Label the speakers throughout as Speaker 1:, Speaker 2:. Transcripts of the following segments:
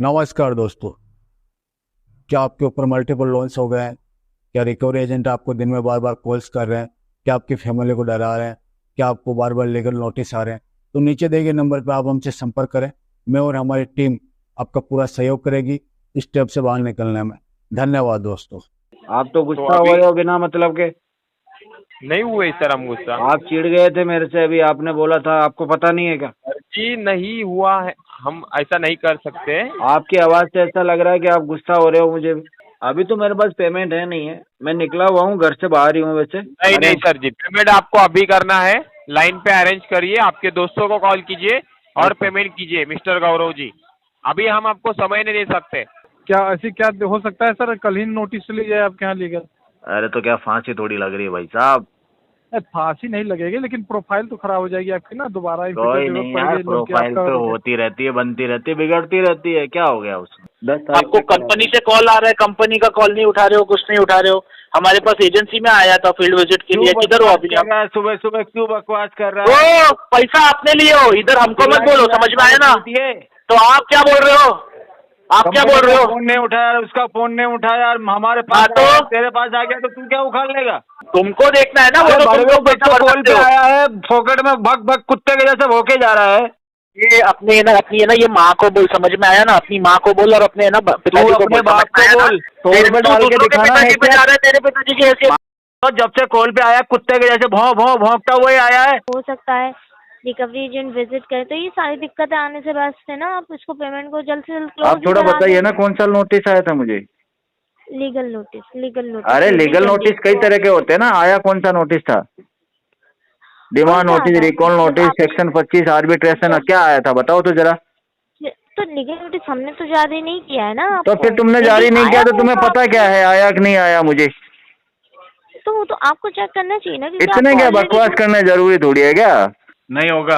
Speaker 1: नमस्कार दोस्तों। क्या आपके ऊपर मल्टीपल लोन्स हो गए हैं? क्या रिकवरी एजेंट आपको दिन में बार बार कॉल्स कर रहे हैं? क्या आपकी फैमिली को डरा रहे हैं? क्या आपको बार बार लीगल नोटिस आ रहे हैं? तो नीचे दिए गए नंबर पर आप हमसे संपर्क करें। मैं और हमारी टीम आपका पूरा सहयोग करेगी इस स्टेप से बाहर निकलने में। धन्यवाद दोस्तों।
Speaker 2: आप तो
Speaker 3: तो
Speaker 2: गुस्सा हो
Speaker 3: अभी
Speaker 2: गए हो बिना मतलब के।
Speaker 3: नहीं हुए सर हम गुस्सा।
Speaker 2: आप चिढ़ गए थे मेरे से, अभी आपने बोला था, आपको पता नहीं है क्या?
Speaker 3: जी नहीं हुआ है, हम ऐसा नहीं कर सकते।
Speaker 2: आपकी आवाज से ऐसा लग रहा है कि आप गुस्सा हो रहे हो मुझे। अभी तो मेरे पास पेमेंट है नहीं है, मैं निकला हुआ हूँ, घर से बाहर ही हूँ वैसे।
Speaker 3: नहीं नहीं सर जी, पेमेंट आपको अभी करना है। लाइन पे अरेंज करिए, आपके दोस्तों को कॉल कीजिए और पेमेंट कीजिए मिस्टर गौरव जी। अभी हम आपको समय नहीं दे सकते।
Speaker 4: क्या ऐसी क्या हो सकता है सर? कल ही नोटिस चली जाए आपके यहाँ लीगल?
Speaker 2: अरे तो क्या फांसी थोड़ी लग रही है भाई साहब?
Speaker 4: फांसी नहीं लगेगी, लेकिन प्रोफाइल तो खराब हो जाएगी आपकी ना। दोबारा इन फ्यूचर
Speaker 2: कोई
Speaker 4: जरूरत
Speaker 2: नहीं
Speaker 4: पड़
Speaker 2: यार,
Speaker 4: गई लोन की
Speaker 2: प्रोफाइल
Speaker 4: आपका
Speaker 2: तो होती रहती है, बनती रहती है, बिगड़ती रहती है, क्या हो गया उसमें? 10 तारीख
Speaker 5: आपको कंपनी से कॉल आ रहा है, कंपनी का कॉल नहीं उठा रहे हो, कुछ नहीं उठा रहे हो। हमारे पास एजेंसी में आया था फील्ड विजिट के लिए। किधर हो अभी आप?
Speaker 2: सुबह सुबह क्यों बकवास कर रहा है?
Speaker 5: तो पैसा आपने लिए हो, इधर हमको मत बोलो, समझ में आया ना? तो आप क्या बोल रहे हो? आप क्या बोल रहे हो?
Speaker 2: फोन नहीं उठाया, उसका फोन नहीं उठाया, हमारे पास
Speaker 5: हाँ तो?
Speaker 2: आया, तेरे पास आ गया तो तू क्या उखाड़ लेगा?
Speaker 5: तुमको देखना है ना, वो
Speaker 2: अरे
Speaker 5: तो
Speaker 2: बड़े
Speaker 5: तुमको
Speaker 2: लोग
Speaker 5: पैसा भर
Speaker 2: कॉल
Speaker 5: सकते
Speaker 2: पे
Speaker 5: हो।
Speaker 2: आया है, फोकट में भग भग कुत्ते के जैसे भौंके जा रहा है।
Speaker 5: ये अपनी है ना ये माँ को बोल, समझ में आया ना? अपनी माँ को बोल और अपने है ना
Speaker 2: तू
Speaker 5: पिताजी को
Speaker 2: अपने
Speaker 5: बोल,
Speaker 2: बाप
Speaker 5: समझ में
Speaker 2: को
Speaker 5: आया ना?
Speaker 2: बोल, 100 रुपए
Speaker 5: तू
Speaker 2: डाल के
Speaker 5: दूसरों के
Speaker 2: दिखाना है
Speaker 5: पिताजी पे
Speaker 2: क्या?
Speaker 5: जा रहा है, तेरे पिताजी की हैसियत।
Speaker 2: तो जब से कॉल पे आया कुत्ते के जैसे भौं भौं भौंकता हुआ ही आया है।
Speaker 6: हो सकता है रिकवरी एजेंट विजिट करे, तो ये सारी दिक्कतें आने से बचते ना। आप इसको पेमेंट को जल्द से जल्द क्लोज
Speaker 2: आप थोड़ा बताइए ना, कौन सा नोटिस आया था मुझे?
Speaker 6: Legal notice.
Speaker 2: अरे लीगल नोटिस कई तरह के होते हैं ना, आया कौन सा नोटिस था? Demand notice, recall notice, section 25 arbitration, क्या आया था बताओ तो जरा।
Speaker 6: तो लीगल नोटिस हमने तो जारी नहीं किया है ना
Speaker 2: तो
Speaker 6: आपको।
Speaker 2: फिर तुमने जारी नहीं किया तो तुम्हें पता क्या है आया कि नहीं आया मुझे?
Speaker 6: तो वो तो आपको चेक करना चाहिए ना, क्योंकि
Speaker 2: इतने
Speaker 6: आपको
Speaker 2: क्या
Speaker 6: already
Speaker 2: बकवास करना जरूरी थोड़ी है क्या? नहीं होगा।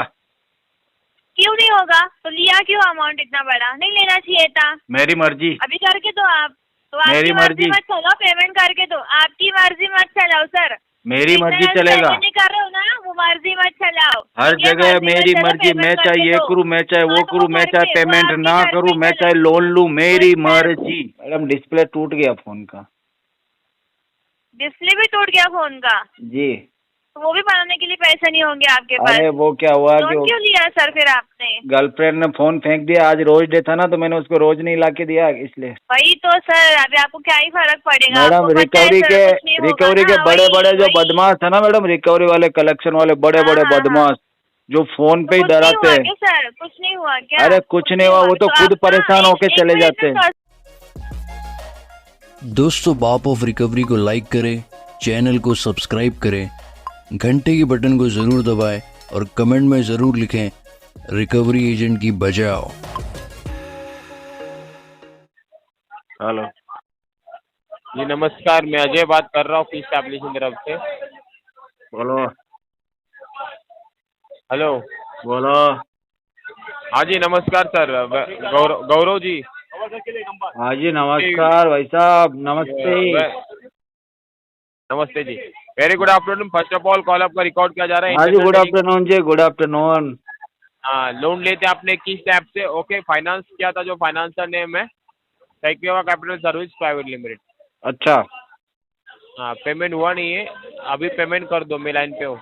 Speaker 7: क्यों नहीं होगा? तो लिया क्यों अमाउंट इतना बड़ा? नहीं लेना चाहिए था।
Speaker 2: मेरी मर्जी।
Speaker 7: अभी करके दो आप। तो आपकी
Speaker 2: मेरी
Speaker 7: मर्जी
Speaker 2: मर्जी।
Speaker 7: मत चलाओ, पेमेंट करके दो। आपकी मर्जी मत चलाओ सर।
Speaker 2: मेरी मर्जी
Speaker 7: जितना
Speaker 2: चलेगा।
Speaker 7: नहीं कर रहे हो ना, वो मर्जी मत चलाओ।
Speaker 2: हर
Speaker 7: ठीक है?
Speaker 2: जगह
Speaker 7: मत
Speaker 2: मेरी
Speaker 7: चलो,
Speaker 2: मर्जी,
Speaker 7: पेमेंट
Speaker 2: मैं चाहे
Speaker 7: करके
Speaker 2: ये
Speaker 7: दो।
Speaker 2: करूँ, मैं चाहे वो
Speaker 7: हाँ, तो
Speaker 2: करूँ, मैं चाहे
Speaker 7: करके, वो
Speaker 2: पेमेंट
Speaker 7: आपकी
Speaker 2: ना
Speaker 7: मर्जी
Speaker 2: करूँ, मैं
Speaker 7: चलो।
Speaker 2: चाहे लोन लूँ, मेरी
Speaker 7: वो
Speaker 2: मर्जी। मैडम डिस्प्ले टूट गया फोन का।
Speaker 7: डिस्प्ले भी टूट गया फोन का?
Speaker 2: जी।
Speaker 7: तो वो भी बनाने के लिए पैसे नहीं होंगे आपके पास?
Speaker 2: अरे वो क्या हुआ
Speaker 7: लोन
Speaker 2: कि
Speaker 7: क्यों लिया सर फिर आपने?
Speaker 2: गर्लफ्रेंड ने फोन फेंक दिया, आज रोज डे था ना, तो मैंने उसको रोज नहीं ला के दिया इसलिए।
Speaker 7: वही तो सर, अभी आपको क्या ही फर्क पड़ेगा?
Speaker 2: मैडम
Speaker 7: आपको पता है
Speaker 2: रिकवरी
Speaker 7: सर,
Speaker 2: के
Speaker 7: कुछ नहीं होगा
Speaker 2: रिकवरी के
Speaker 7: ना,
Speaker 2: बड़े
Speaker 7: वही-
Speaker 2: बड़े जो
Speaker 7: वही।
Speaker 2: बदमाश है ना मैडम, रिकवरी वाले, कलेक्शन वाले, बड़े
Speaker 7: हाँ,
Speaker 2: बड़े
Speaker 7: हाँ, हाँ।
Speaker 2: बदमाश जो फोन पे ही
Speaker 7: कुछ नहीं
Speaker 2: डराते
Speaker 7: हुआ
Speaker 2: हैं।
Speaker 7: क्या सर? कुछ नहीं हुआ क्या?
Speaker 2: अरे कुछ नहीं हुआ, वो तो खुद
Speaker 7: आप ना
Speaker 2: परेशान होके
Speaker 7: एक
Speaker 2: चले
Speaker 7: मिनट
Speaker 2: जाते
Speaker 7: में
Speaker 2: हैं।
Speaker 1: दोस्तों, बाप ऑफ रिकवरी को लाइक करें, चैनल को सब्सक्राइब करें, घंटे के बटन को ज़रूर दबाएं और कमेंट में ज़रूर लिखें रिकवरी एजेंट की बजाओ।
Speaker 2: हेलो
Speaker 3: जी नमस्कार, मैं अजय बात कर रहा हूँ पीस एप्लीकेशन तरफ से।
Speaker 2: बोलो।
Speaker 3: हेलो।
Speaker 2: बोलो।
Speaker 3: हाँ जी नमस्कार सर, गौरव जी।
Speaker 2: हाँ जी नमस्कार भाई साहब, नमस्ते।
Speaker 3: नमस्ते जी, very good afternoon. First of all call आपका रिकॉर्ड किया जा रहा है।
Speaker 2: हाँ जी गुड आफ्टरनून जी, गुड आफ्टरनून।
Speaker 3: हाँ, लोन लेते आपने किस ऐप से? ओके, फाइनेंस किया था, जो फाइनेंसर नेम है टेक्निवा कैपिटल सर्विस प्राइवेट लिमिटेड।
Speaker 2: अच्छा,
Speaker 3: हाँ, पेमेंट हुआ नहीं है, अभी पेमेंट कर दो, मैं लाइन पे हूँ।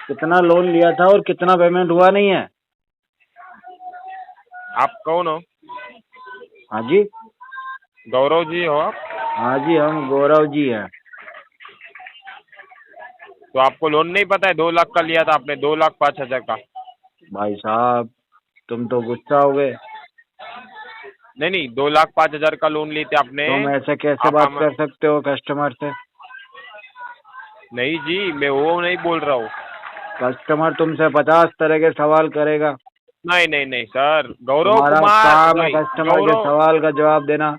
Speaker 2: कितना लोन लिया था और कितना पेमेंट हुआ नहीं है?
Speaker 3: आप कौन हो?
Speaker 2: हाँ जी।
Speaker 3: गौरव जी हो आप?
Speaker 2: हाँ जी, हम गौरव जी हैं।
Speaker 3: तो आपको लोन नहीं पता है? 2 लाख का लिया था आपने, 2,05,000 का।
Speaker 2: भाई साहब तुम तो गुस्सा हो गए।
Speaker 3: नहीं, 2,05,000 का लोन लिए थे आपने।
Speaker 2: तुम ऐसे कैसे बात कर सकते हो कस्टमर से?
Speaker 3: नहीं जी, मैं वो नहीं बोल रहा हूँ।
Speaker 2: कस्टमर तुमसे 50 तरह के सवाल करेगा।
Speaker 3: नहीं नहीं नहीं सर, गौरव
Speaker 2: तुम्हारा
Speaker 3: कुमार
Speaker 2: काम है कस्टमर के सवाल का जवाब देना।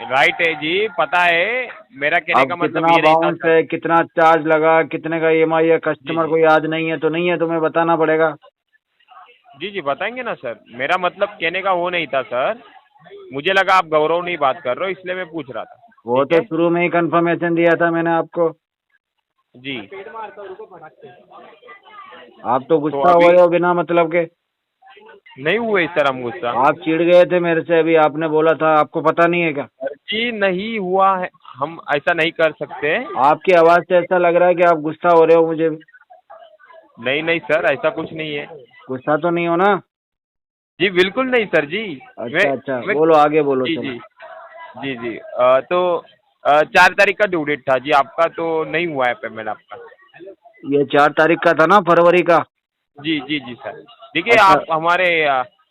Speaker 3: राइट है जी, पता है, मेरा कहने
Speaker 2: अब
Speaker 3: का मतलब
Speaker 2: कितना
Speaker 3: ये नहीं था
Speaker 2: बाउंस
Speaker 3: सर।
Speaker 2: है, कितना चार्ज लगा, कितने का EMI है, कस्टमर को याद नहीं है तो नहीं है, तुम्हें बताना पड़ेगा।
Speaker 3: जी जी बताएंगे ना सर, मेरा मतलब कहने का वो नहीं था सर। मुझे लगा आप गौरव नहीं बात कर रहे हो, इसलिए मैं पूछ रहा था।
Speaker 2: वो तो शुरू में ही कंफर्मेशन दिया था मैंने आपको।
Speaker 3: जी।
Speaker 2: आप तो गुस्सा
Speaker 3: अभी-
Speaker 2: हो रहे हो बिना मतलब के।
Speaker 3: नहीं हुए सर हम गुस्सा।
Speaker 2: आप चिढ़ गए थे मेरे से, अभी आपने बोला था, आपको पता नहीं है क्या?
Speaker 3: जी नहीं हुआ है, हम ऐसा नहीं कर सकते।
Speaker 2: आपकी आवाज से ऐसा लग रहा है कि आप गुस्सा हो रहे हो मुझे।
Speaker 3: नहीं नहीं सर, ऐसा कुछ नहीं है।
Speaker 2: गुस्सा तो नहीं हो ना?
Speaker 3: जी बिल्कुल नहीं सर जी।
Speaker 2: अच्छा अच्छा, बोलो आगे बोलो।
Speaker 3: जी
Speaker 2: चलो।
Speaker 3: जी जी जी। तो 4 तारीख का ड्यू डेट था जी आपका, तो नहीं हुआ है पेमेंट आपका।
Speaker 2: ये 4 तारीख का था ना, फरवरी का?
Speaker 3: जी जी जी सर। देखिए
Speaker 2: अच्छा।
Speaker 3: आप हमारे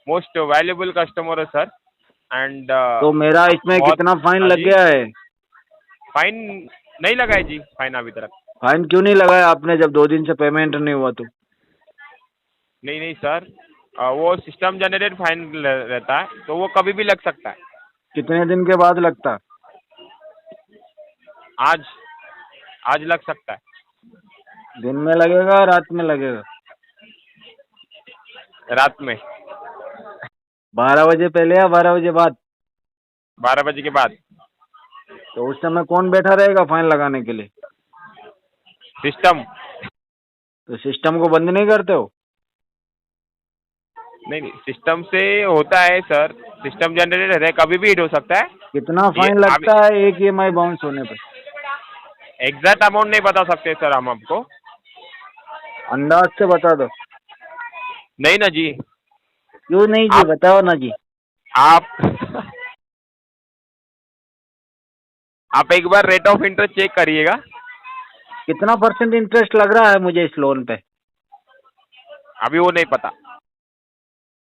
Speaker 3: मोस्ट वैल्यूबल कस्टमर हो सर, एंड
Speaker 2: तो मेरा इसमें कितना फाइन लग गया है?
Speaker 3: फाइन नहीं लगा है जी, फाइन अभी तक।
Speaker 2: फाइन क्यों नहीं लगाया आपने, जब 2 दिन से पेमेंट नहीं हुआ तो?
Speaker 3: नहीं नहीं सर, वो सिस्टम जनरेटेड फाइन रहता है, तो वो कभी भी लग सकता है।
Speaker 2: कितने दिन के बाद लगता?
Speaker 3: आज आज लग सकता है।
Speaker 2: दिन में लगेगा, रात में लगेगा?
Speaker 3: रात में
Speaker 2: 12 बजे पहले या 12 बजे बाद?
Speaker 3: 12 बजे के बाद।
Speaker 2: तो उस समय कौन बैठा रहेगा फाइन लगाने के लिए?
Speaker 3: सिस्टम।
Speaker 2: तो सिस्टम को बंद नहीं करते हो?
Speaker 3: नहीं नहीं, सिस्टम से होता है सर, सिस्टम जनरेटेड रहता है, कभी भी हिट हो सकता है।
Speaker 2: कितना फाइन लगता है एक EMI बाउंस होने पर?
Speaker 3: एग्जैक्ट अमाउंट नहीं बता सकते सर हम आपको।
Speaker 2: अंदाज से बता दो।
Speaker 3: नहीं ना जी।
Speaker 2: क्यों नहीं जी, बताओ ना जी।
Speaker 3: आप आप एक बार रेट ऑफ इंटरेस्ट चेक करिएगा।
Speaker 2: कितना % इंटरेस्ट लग रहा है मुझे इस लोन पे?
Speaker 3: अभी वो नहीं पता।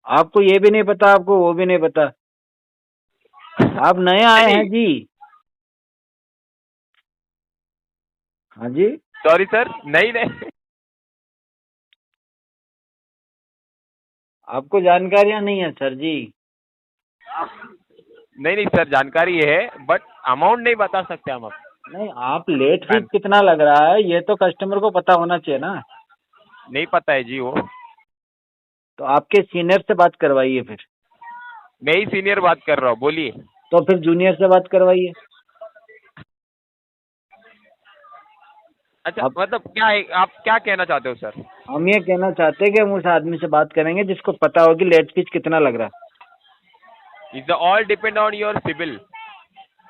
Speaker 2: आपको ये भी नहीं पता, आपको वो भी नहीं पता? आप नए आए हैं जी? हाँ जी।
Speaker 3: सॉरी सर, नहीं नहीं।
Speaker 2: आपको जानकारियां नहीं है सर जी?
Speaker 3: नहीं नहीं सर, जानकारी है, बट अमाउंट नहीं बता सकते हम आपको।
Speaker 2: नहीं, आप लेट फीस कितना लग रहा है ये तो कस्टमर को पता होना चाहिए ना।
Speaker 3: नहीं पता है जी वो।
Speaker 2: तो आपके सीनियर से बात करवाइए फिर।
Speaker 3: मैं ही सीनियर बात कर रहा हूँ, बोलिए।
Speaker 2: तो फिर जूनियर से बात करवाइए।
Speaker 3: अच्छा, मतलब क्या है, आप क्या कहना चाहते हो सर?
Speaker 2: हम ये कहना चाहते हैं कि हम उस आदमी से बात करेंगे जिसको पता हो कि लेट फीस कितना लग रहा है।
Speaker 3: Is all depend on your civil.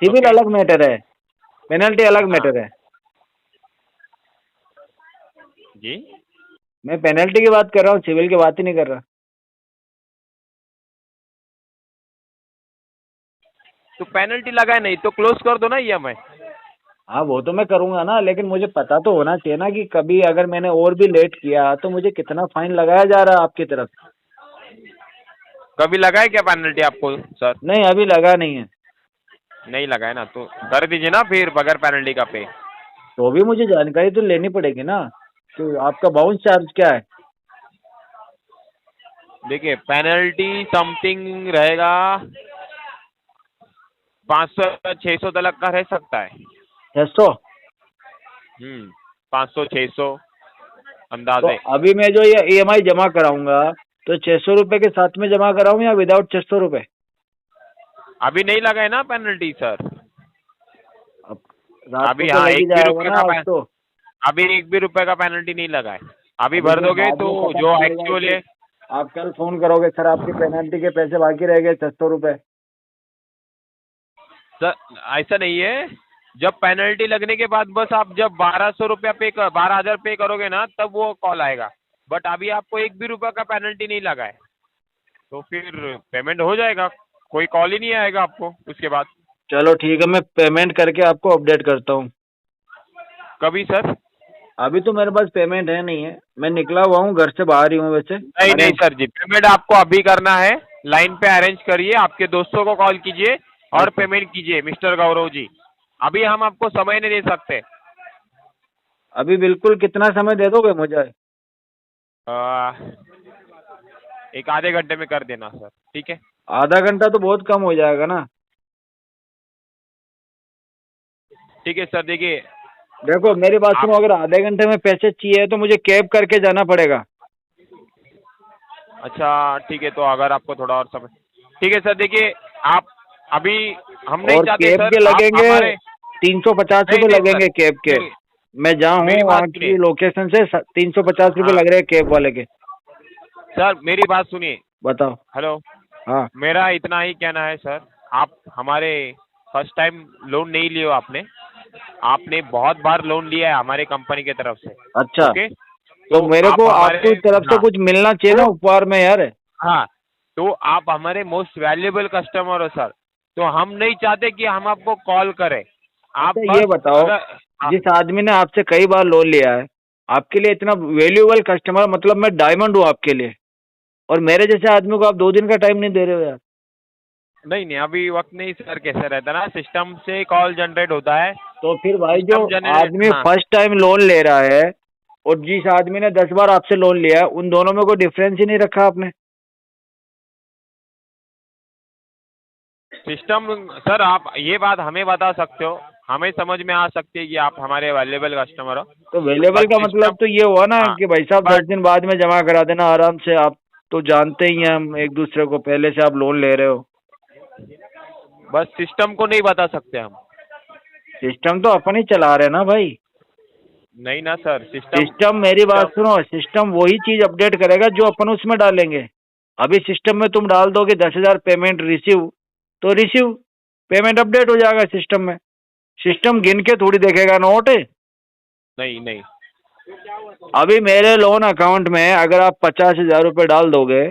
Speaker 2: Civil अलग मैटर है, पेनल्टी अलग मैटर है
Speaker 3: जी।
Speaker 2: मैं पेनल्टी की बात कर रहा हूँ, सिविल की बात ही नहीं कर रहा।
Speaker 3: तो पेनल्टी लगाए नहीं तो क्लोज कर दो ना EMI।
Speaker 2: हाँ वो तो मैं करूंगा ना, लेकिन मुझे पता तो होना चाहिए ना कि कभी अगर मैंने और भी लेट किया तो मुझे कितना फाइन लगाया जा रहा है आपकी तरफ।
Speaker 3: कभी लगाए क्या पेनल्टी आपको सर?
Speaker 2: नहीं, अभी लगा नहीं है।
Speaker 3: नहीं लगाए ना, तो कर दीजिए ना फिर बगैर पेनल्टी का पे।
Speaker 2: तो भी मुझे जानकारी तो लेनी पड़ेगी ना, तो आपका बाउंस चार्ज क्या है?
Speaker 3: देखिए पेनल्टी समथिंग रहेगा 500 600 तक का रह सकता है।
Speaker 2: 600?
Speaker 3: 500 600
Speaker 2: तो
Speaker 3: अंदाजे।
Speaker 2: अभी मैं जो ये EMI जमा कराऊंगा तो 600 रुपए के साथ में जमा कराऊं या विदाउट 600 रुपए?
Speaker 3: अभी नहीं लगाए ना पेनल्टी सर।
Speaker 2: अब रात
Speaker 3: अभी
Speaker 2: को तो
Speaker 3: हाँ,
Speaker 2: लग ही
Speaker 3: 1 भी
Speaker 2: जाएगा
Speaker 3: रुपए
Speaker 2: ना
Speaker 3: का
Speaker 2: आज तो।
Speaker 3: अभी 1 भी रुपए का पेनल्टी नहीं लगाए। अभी भर
Speaker 2: तो
Speaker 3: दोगे
Speaker 2: बाद
Speaker 3: तो
Speaker 2: में पता
Speaker 3: जो
Speaker 2: चलेगा
Speaker 3: एक्चुअल
Speaker 2: कि
Speaker 3: है।
Speaker 2: आप कल फोन करोगे सर आपकी पेनल्टी के पैसे बाकी रह गए 600 रुपए।
Speaker 3: सर ऐसा नहीं है, जब पेनल्टी लगने के बाद बस आप जब 1200 रुपया 12,000 पे करोगे ना तब वो कॉल आएगा। बट अभी आपको 1 भी रुपए का पेनल्टी नहीं लगा है, तो फिर पेमेंट हो जाएगा, कोई कॉल ही नहीं आएगा आपको उसके बाद।
Speaker 2: चलो ठीक है, मैं पेमेंट करके आपको अपडेट करता हूँ।
Speaker 3: कभी सर?
Speaker 2: अभी तो मेरे पास पेमेंट है नहीं है, मैं निकला हुआ हूँ, घर से बाहर ही हूँ वैसे।
Speaker 3: नहीं नहीं सर जी, पेमेंट आपको अभी करना है, लाइन पे अरेंज करिए, आपके दोस्तों को कॉल कीजिए और पेमेंट कीजिए मिस्टर गौरव जी। अभी हम आपको समय नहीं दे सकते।
Speaker 2: अभी बिल्कुल कितना समय दे दोगे मुझे?
Speaker 3: एक आधे घंटे में कर देना सर, ठीक है?
Speaker 2: आधा घंटा तो बहुत कम हो जाएगा ना।
Speaker 3: ठीक है सर। देखिए
Speaker 2: देखो मेरी बात सुनो, अगर आधे घंटे में पैसे चाहिए तो मुझे कैब करके जाना पड़ेगा।
Speaker 3: अच्छा ठीक है, तो अगर आपको थोड़ा और समय, ठीक है सर। देखिए आप अभी हम नहीं
Speaker 2: और
Speaker 3: चाहते
Speaker 2: कैब
Speaker 3: सर
Speaker 2: के लगेंगे 350 रुपए
Speaker 3: नहीं,
Speaker 2: लगेंगे कैब के।
Speaker 3: नहीं,
Speaker 2: मैं जहाँ
Speaker 3: मेरी
Speaker 2: हूँ
Speaker 3: बात
Speaker 2: वहाँ की
Speaker 3: सुनिए।
Speaker 2: लोकेशन से 350 रुपए
Speaker 3: हाँ।
Speaker 2: लग रहे हैं कैब वाले के।
Speaker 3: सर मेरी बात सुनिए,
Speaker 2: बताओ।
Speaker 3: हेलो,
Speaker 2: हाँ
Speaker 3: मेरा इतना ही कहना है सर, आप हमारे फर्स्ट टाइम लोन नहीं लियो आपने, आपने बहुत बार लोन लिया है हमारे कंपनी की तरफ से।
Speaker 2: अच्छा,
Speaker 3: ओके,
Speaker 2: तो मेरे
Speaker 3: आप
Speaker 2: को
Speaker 3: हमारे,
Speaker 2: आपकी तरफ से
Speaker 3: हाँ,
Speaker 2: कुछ मिलना चाहिए ना उपहार में यार।
Speaker 3: हाँ, तो आप हमारे मोस्ट वैल्यूएबल कस्टमर हो सर, तो हम नहीं चाहते कि हम आपको कॉल करें। आप
Speaker 2: अच्छा
Speaker 3: बस
Speaker 2: ये बताओ,
Speaker 3: अगर, हाँ,
Speaker 2: जिस आदमी ने आपसे कई बार लोन लिया है, आपके लिए इतना वैल्यूएबल कस्टमर, मतलब मैं डायमंड हूँ आपके लिए, और मेरे जैसे आदमी को आप 2 दिन का टाइम नहीं दे रहे हो यार।
Speaker 3: नहीं नहीं, अभी वक्त नहीं सर, कैसे रहता है ना, सिस्टम से कॉल जनरेट होता है,
Speaker 2: तो फिर भाई जो
Speaker 3: सिस्टम जनरेट,
Speaker 2: आदमी
Speaker 3: हाँ,
Speaker 2: फर्स्ट टाइम लोन ले रहा है और जिस आदमी ने 10 बार आपसे लोन लिया है, उन दोनों में कोई डिफरेंस ही नहीं रखा आपने।
Speaker 3: सिस्टम सर, आप ये बात हमें बता सकते हो, हमें समझ में आ सकती है कि आप हमारे वैल्यूएबल कस्टमर हो।
Speaker 2: तो वेलेबल
Speaker 3: बट
Speaker 2: का
Speaker 3: सिस्टम,
Speaker 2: मतलब तो ये हुआ ना
Speaker 3: हाँ,
Speaker 2: कि भाई साहब 10
Speaker 3: बट
Speaker 2: दिन बाद में जमा करा देना आराम से। आप तो जानते ही हैं हम एक दूसरे को, पहले से आप लोन ले रहे हो।
Speaker 3: बस सिस्टम को नहीं बता सकते हम।
Speaker 2: सिस्टम तो अपन ही चला रहे हैं ना भाई।
Speaker 3: नहीं ना सर, सिस्टम,
Speaker 2: सिस्टम, मेरी बात सुनो, सिस्टम वही चीज अपडेट करेगा जो अपन उसमें डालेंगे। अभी सिस्टम में तुम डाल दोगे 10,000 पेमेंट रिसीव, तो रिसीव पेमेंट अपडेट हो जाएगा सिस्टम में। सिस्टम गिन के थोड़ी देखेगा नोट।
Speaker 3: नहीं नहीं,
Speaker 2: अभी मेरे लोन अकाउंट में अगर आप 50,000 रुपये डाल दोगे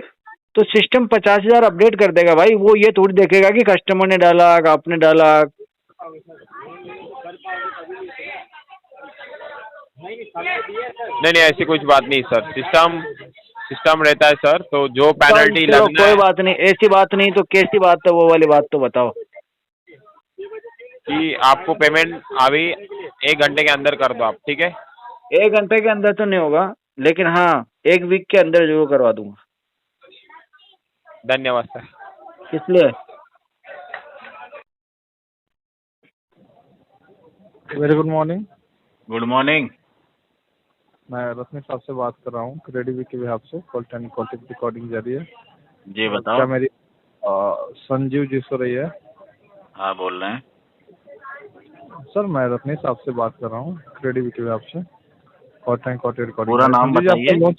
Speaker 2: तो सिस्टम 50,000 अपडेट कर देगा भाई। वो ये थोड़ी देखेगा कि कस्टमर ने डाला कि आपने डाला।
Speaker 3: नहीं नहीं, ऐसी कुछ बात नहीं सर, सिस्टम सिस्टम रहता है सर, तो जो पेनल्टी
Speaker 2: चलो
Speaker 3: लगना
Speaker 2: कोई
Speaker 3: है
Speaker 2: बात नहीं, ऐसी बात नहीं तो कैसी बात है, वो वाली बात तो बताओ।
Speaker 3: कि आपको पेमेंट अभी 1 घंटे के अंदर कर दो आप, ठीक है?
Speaker 2: 1 घंटे के अंदर तो नहीं होगा, लेकिन हाँ 1 वीक के अंदर जरूर करवा दूंगा।
Speaker 3: धन्यवाद सर।
Speaker 2: किस लिए?
Speaker 4: Very good morning.
Speaker 2: Good morning.
Speaker 4: मैं रश्मि साहब से बात कर रहा हूँ क्रेडिट वीक के बिहाफ से। कॉल टाइम कॉन्टेक्ट रिकॉर्डिंग जारी है।
Speaker 2: जी बताओ।
Speaker 4: क्या मेरी संजीव जी सो रही है?
Speaker 2: हाँ बोल रहे हैं।
Speaker 4: सर मैं रत्नेश साहब से बात कर रहा हूँ क्रेडिट वीक के बिहाफ से। Call time contact recording.
Speaker 2: पूरा नाम बताइए।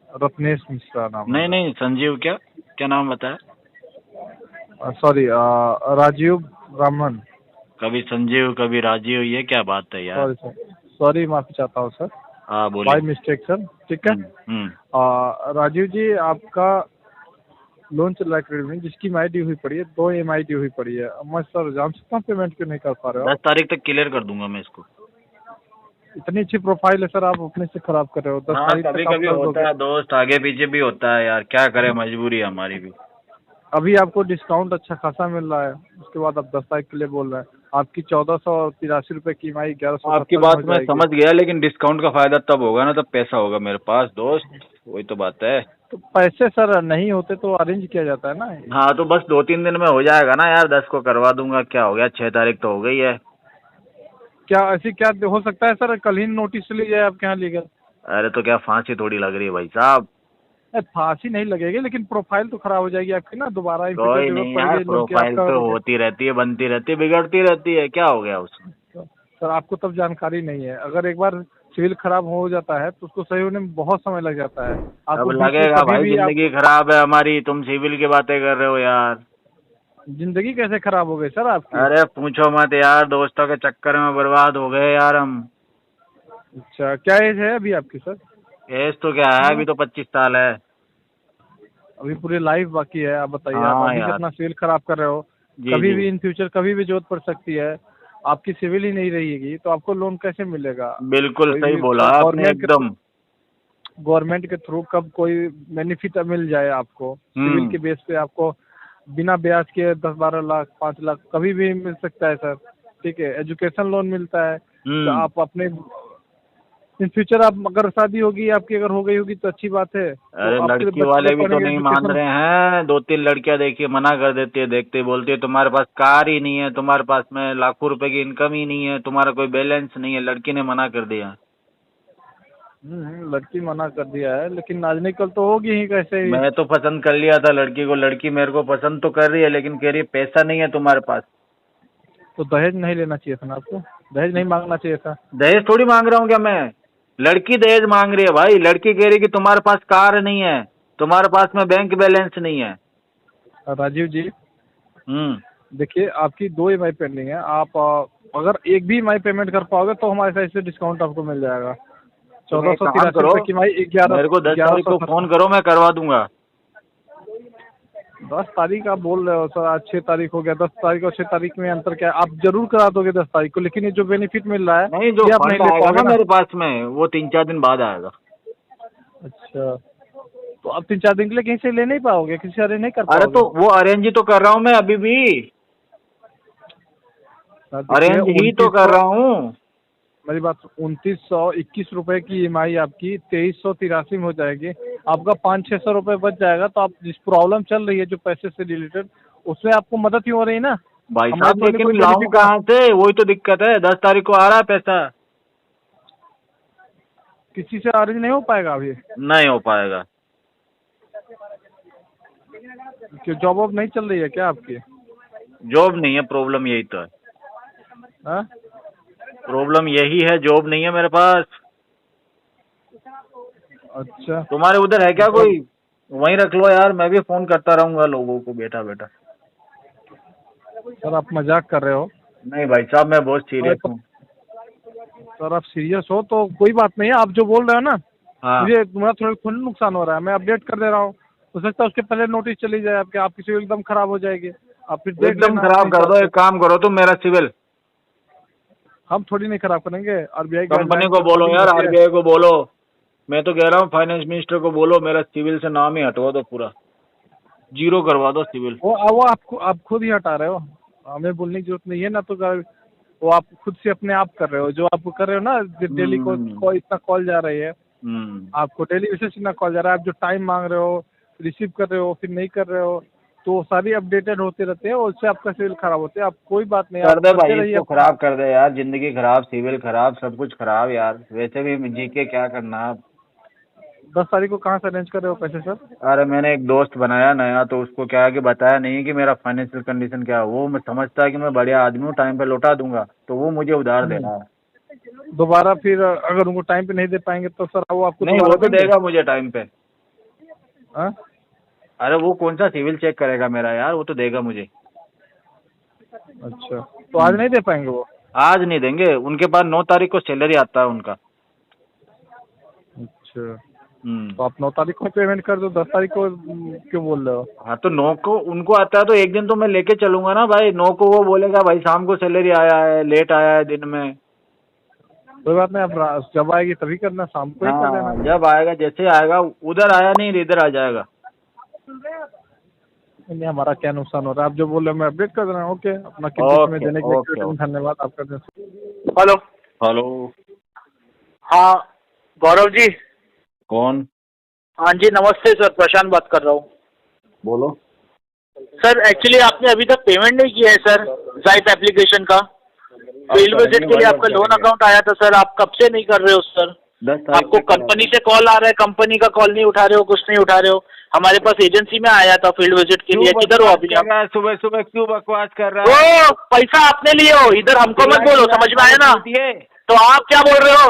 Speaker 4: रत्नेश मिश्रा नाम।
Speaker 2: नहीं नहीं, संजीव क्या क्या नाम बताया?
Speaker 4: सॉरी, राजीव ब्राह्मण।
Speaker 2: कभी संजीव कभी राजीव, ये क्या बात है यार?
Speaker 4: सॉरी सर, सॉरी, माफी चाहता हूँ सर,
Speaker 2: हाँ
Speaker 4: बाय
Speaker 2: बोलिए।
Speaker 4: Mistake sir. ठीक है। राजीव जी, आपका लोन चल रहा है क्रेडिट में, जिसकी EMI ड्यू हुई पड़ी है, 2 EMI ड्यू हुई पड़ी है। मैं सर जान सकता हूँ पेमेंट क्यों नहीं कर पा रहे हो?
Speaker 2: 10 तारीख तक क्लियर कर दूंगा मैं इसको।
Speaker 4: इतनी अच्छी प्रोफाइल है सर, आप अपने से खराब कर रहे हो। 10
Speaker 2: हाँ
Speaker 4: तारीख
Speaker 2: कभी
Speaker 4: तक आप
Speaker 2: कभी
Speaker 4: कर
Speaker 2: होता
Speaker 4: दोगे।
Speaker 2: है दोस्त, आगे पीछे भी होता है यार, क्या करें, मजबूरी है हमारी भी।
Speaker 4: अभी आपको डिस्काउंट अच्छा खासा मिल रहा है, उसके बाद आप 10 तारीख के लिए बोल रहे हैं। आपकी 1483 रुपए की EMI 1170
Speaker 2: आपकी
Speaker 4: में
Speaker 2: बात
Speaker 4: हो
Speaker 2: मैं
Speaker 4: जाएगी।
Speaker 2: समझ गया, लेकिन डिस्काउंट का फायदा तब होगा ना, तब पैसा होगा मेरे पास दोस्त, वही तो बात है।
Speaker 4: तो पैसे सर नहीं होते तो अरेंज किया जाता है ना।
Speaker 2: हाँ तो बस 2-3 दिन में हो जाएगा ना यार, 10 को करवा दूंगा, क्या हो गया, 6 तारीख तो हो गई है।
Speaker 4: क्या ऐसी क्या हो सकता है सर, कल ही नोटिस ली जाए आपके यहाँ लीगल?
Speaker 2: अरे तो क्या फांसी थोड़ी लग रही है भाई साहब?
Speaker 4: फांसी नहीं लगेगी, लेकिन प्रोफाइल तो खराब हो जाएगी आपकी ना। दोबारा
Speaker 2: कोई नहीं यार, प्रोफाइल तो होती रहती है, बनती रहती है, बिगड़ती रहती है, क्या हो गया उसमें?
Speaker 4: सर आपको तब जानकारी नहीं है। अगर एक बार सिविल खराब हो जाता है तो उसको सही होने में बहुत समय लग जाता है।
Speaker 2: अब
Speaker 4: आपको बीच में
Speaker 2: लगेगा
Speaker 4: कभी
Speaker 2: भाई,
Speaker 4: भी
Speaker 2: जिंदगी खराब है हमारी, तुम सिविल की बातें कर रहे हो यार।
Speaker 4: जिंदगी कैसे खराब हो गई सर आपकी?
Speaker 2: अरे पूछो मत यार, दोस्तों के चक्कर में बर्बाद हो गए यार हम।
Speaker 4: अच्छा, क्या एज है अभी आपकी सर?
Speaker 2: एज तो क्या है, अभी तो 25 साल है।
Speaker 4: अभी पूरी लाइफ बाकी है। आप बताइए,
Speaker 2: हाँ
Speaker 4: आप अभी
Speaker 2: यार।
Speaker 4: से अपना सिविल खराब कर रहे हो।
Speaker 2: जी
Speaker 4: कभी
Speaker 2: जी।
Speaker 4: भी इन फ्यूचर कभी भी जरूरत पड़ सकती है। आपकी सिविल ही नहीं रहेगी तो आपको लोन कैसे मिलेगा?
Speaker 2: बिल्कुल
Speaker 4: कोई
Speaker 2: सही
Speaker 4: भी
Speaker 2: बोला आपने एकदम।
Speaker 4: गवर्नमेंट के थ्रू कब कोई बेनिफिट मिल जाए आपको, सिविल के बेस पे आपको बिना ब्याज के 10-12 लाख 5 लाख कभी भी मिल सकता है सर। ठीक है, एजुकेशन लोन मिलता है। तो आप अपने इन फ्यूचर, आप अगर शादी होगी आपकी, अगर हो गई होगी तो अच्छी बात है।
Speaker 2: अरे
Speaker 4: तो आपके
Speaker 2: लड़की
Speaker 4: बच्चे
Speaker 2: वाले
Speaker 4: लोग
Speaker 2: भी तो
Speaker 4: पढ़ेंगे
Speaker 2: नहीं मान
Speaker 4: education।
Speaker 2: रहे हैं, 2-3 लड़कियां देखिए मना कर देती है, देखते ही बोलती है तुम्हारे पास कार ही नहीं है, तुम्हारे पास में लाखों रुपए की इनकम ही नहीं है, तुम्हारा कोई बैलेंस नहीं है, लड़की ने मना कर दिया।
Speaker 4: लड़की मना कर दिया है, लेकिन आज नहीं कल तो होगी ही कैसे ही।
Speaker 2: मैं तो पसंद कर लिया था लड़की को, लड़की मेरे को पसंद तो कर रही है, लेकिन कह रही है पैसा नहीं है तुम्हारे पास।
Speaker 4: तो दहेज नहीं लेना चाहिए था ना आपको? दहेज नहीं मांगना चाहिए था?
Speaker 2: दहेज थोड़ी मांग रहा हूँ क्या मैं, लड़की दहेज मांग रही है भाई। लड़की कह रही है कि तुम्हारे पास कार नहीं है, तुम्हारे पास में बैंक बैलेंस नहीं है।
Speaker 4: राजीव जी,
Speaker 2: हम्म।
Speaker 4: देखिए आपकी 2 EMI पेंडिंग है। आप अगर एक भी EMI पेमेंट कर पाओगे तो हमारे साइड से डिस्काउंट आपको मिल जाएगा।
Speaker 2: तो एक काम
Speaker 4: 1483
Speaker 2: करो,
Speaker 4: रुपये की EMI 11
Speaker 2: मेरे को 10 तारीख को फोन करो, मैं करवा दूंगा।
Speaker 4: 10 तारीख आप बोल रहे हो सर, आज 6 तारीख हो गया। 10 तारीख और 6 तारीख में अंतर क्या है? आप जरूर करा दोगे 10 तारीख को, लेकिन ये जो बेनिफिट मिल रहा है
Speaker 2: नहीं, जो
Speaker 4: ये आप नहीं
Speaker 2: फंड
Speaker 4: ले
Speaker 2: आएगा
Speaker 4: पाओगे
Speaker 2: ना
Speaker 4: ना।
Speaker 2: मेरे पास में, वो 3-4 दिन बाद आएगा।
Speaker 4: अच्छा, तो आप 3-4 दिन के लिए कहीं से ले नहीं पाओगे, किसी से अरेंज नहीं कर
Speaker 2: अरे
Speaker 4: पाओगे?
Speaker 2: तो वो अरेंज ही तो कर रहा हूँ मैं अभी भी, अरेंज ही तो कर रहा हूँ।
Speaker 4: मेरी बात, 2921 रुपए की EMI आपकी 2383 में हो जाएगी। आपका 500-600 रुपए बच जाएगा। तो आप जिस प्रॉब्लम चल रही है जो पैसे से रिलेटेड, उसमें आपको मदद ही हो रही है ना।
Speaker 2: भाई
Speaker 4: हमारे
Speaker 2: साहब
Speaker 4: तो
Speaker 2: लेकिन
Speaker 4: कोई
Speaker 2: लाऊं
Speaker 4: benefit
Speaker 2: कहाँ से, वही तो दिक्कत है। 10 तारीख को आ रहा है पैसा,
Speaker 4: किसी से अरेंज नहीं हो पाएगा अभी?
Speaker 2: नहीं हो पाएगा।
Speaker 4: क्यों, जॉब वॉब नहीं चल रही है क्या आपकी?
Speaker 2: जॉब नहीं है, प्रॉब्लम यही तो है।
Speaker 4: हाँ?
Speaker 2: प्रॉब्लम यही है, जॉब नहीं है मेरे पास।
Speaker 4: अच्छा,
Speaker 2: तुम्हारे उधर है क्या कोई? वहीं रख लो यार, मैं भी फोन करता रहूंगा लोगों को बैठा बैठा।
Speaker 4: सर आप मजाक कर रहे हो?
Speaker 2: नहीं भाई साहब, मैं बहुत सीरियस हूँ।
Speaker 4: सर आप सीरियस हो तो कोई बात नहीं है। आप जो बोल रहे हो ना,
Speaker 2: हाँ,
Speaker 4: मुझे तुम्हारा थोड़ा नुकसान हो रहा है, मैं अपडेट कर दे रहा हूँ। हो सकता है उसके पहले नोटिस चली जाए आपके, आपकी सिविल एकदम खराब हो जाएगी। आप फिर देख
Speaker 2: एकदम
Speaker 4: लेना।
Speaker 2: खराब कर दो। एक काम करो तुम, मेरा सिविल
Speaker 4: हम थोड़ी नहीं खराब करेंगे। RBI
Speaker 2: कंपनी को बोलो यार, RBI को बोलो। मैं तो कह रहा हूँ फाइनेंस मिनिस्टर को बोलो, मेरा सिविल से नाम ही हटवा दो, पूरा जीरो करवा दो सिविल।
Speaker 4: वो आप खुद ही हटा रहे हो, हमें बोलने की जरूरत नहीं है ना। तो वो आप खुद से अपने आप कर रहे हो, जो आप कर रहे हो ना। डेली को इतना कॉल जा रही है आपको, डेली बेसिस इतना कॉल जा रहा है। आप जो टाइम मांग रहे हो, रिसीव कर रहे हो, फिर नहीं कर रहे हो, तो सारी अपडेटेड होते रहते हैं और उससे आपका सिविल खराब होते हैं। आप कोई बात नहीं,
Speaker 2: कर दे
Speaker 4: आप करते
Speaker 2: भाई,
Speaker 4: रहिए।
Speaker 2: इसको खराब कर दे यार। जिंदगी खराब, सिविल खराब, सब कुछ खराब यार। वैसे भी जी के क्या करना है।
Speaker 4: 10 तारीख को कहाँ से अरेंज कर रहे हो पैसे सर?
Speaker 2: अरे मैंने एक दोस्त बनाया नया, तो उसको क्या है कि बताया नहीं कि मेरा फाइनेंशियल कंडीशन क्या है। वो मैं समझता है कि मैं बढ़िया आदमी हूँ, टाइम पे लौटा दूंगा, तो वो मुझे उधार दे रहा है।
Speaker 4: दोबारा फिर अगर उनको टाइम पे नहीं दे पाएंगे तो सर वो आपको
Speaker 2: नहीं, वो तो देगा मुझे टाइम पे।
Speaker 4: हाँ?
Speaker 2: अरे वो कौन सा सिविल चेक करेगा मेरा यार, वो तो देगा मुझे।
Speaker 4: अच्छा, तो आज नहीं दे पाएंगे वो?
Speaker 2: आज नहीं देंगे, उनके पास 9 तारीख को सैलरी आता है उनका।
Speaker 4: अच्छा, तो आप 9 तारीख को पेमेंट कर दो, 10 तारीख को क्यों बोल रहे हो?
Speaker 2: हाँ तो 9 को उनको आता है, तो एक दिन तो मैं लेके चलूंगा ना भाई। 9 को वो बोलेगा भाई शाम को सैलरी आया है, लेट आया है दिन में।
Speaker 4: कोई बात नहीं, आप जब आएगी तभी करना, शाम को ही कर देना।
Speaker 2: हाँ, जब आएगा, जैसे आएगा। उधर आया नहीं, इधर आ जाएगा।
Speaker 4: नहीं, हमारा क्या नुकसान हो रहा है? आप जो बोल रहे हो मैं अपडेट कर रहा हूँ। ओके, अपना कीमती समय देने के लिए धन्यवाद आपका।
Speaker 5: हेलो
Speaker 2: हेलो,
Speaker 5: हाँ गौरव जी।
Speaker 2: कौन?
Speaker 5: हाँ जी नमस्ते सर, प्रशांत बात कर रहा हूँ।
Speaker 2: बोलो
Speaker 5: सर एक्चुअली आपने अभी तक पेमेंट नहीं किया है सर, जाइप एप्लीकेशन का। फील्ड विजिट के लिए आपका लोन अकाउंट आया था सर, आप कब से नहीं कर रहे हो सर?
Speaker 2: 10 तारीख
Speaker 5: आपको कंपनी से कॉल आ रहा है, कंपनी का कॉल नहीं उठा रहे हो, कुछ नहीं उठा रहे हो। हमारे पास एजेंसी में आया था फील्ड विजिट के लिए, किधर हो अभी आप?
Speaker 2: सुबह सुबह क्यों बकवास कर रहा है?
Speaker 5: ओ पैसा आपने लिए हो, इधर हमको मत बोलो, समझ में आया ना? तो आप क्या बोल रहे हो?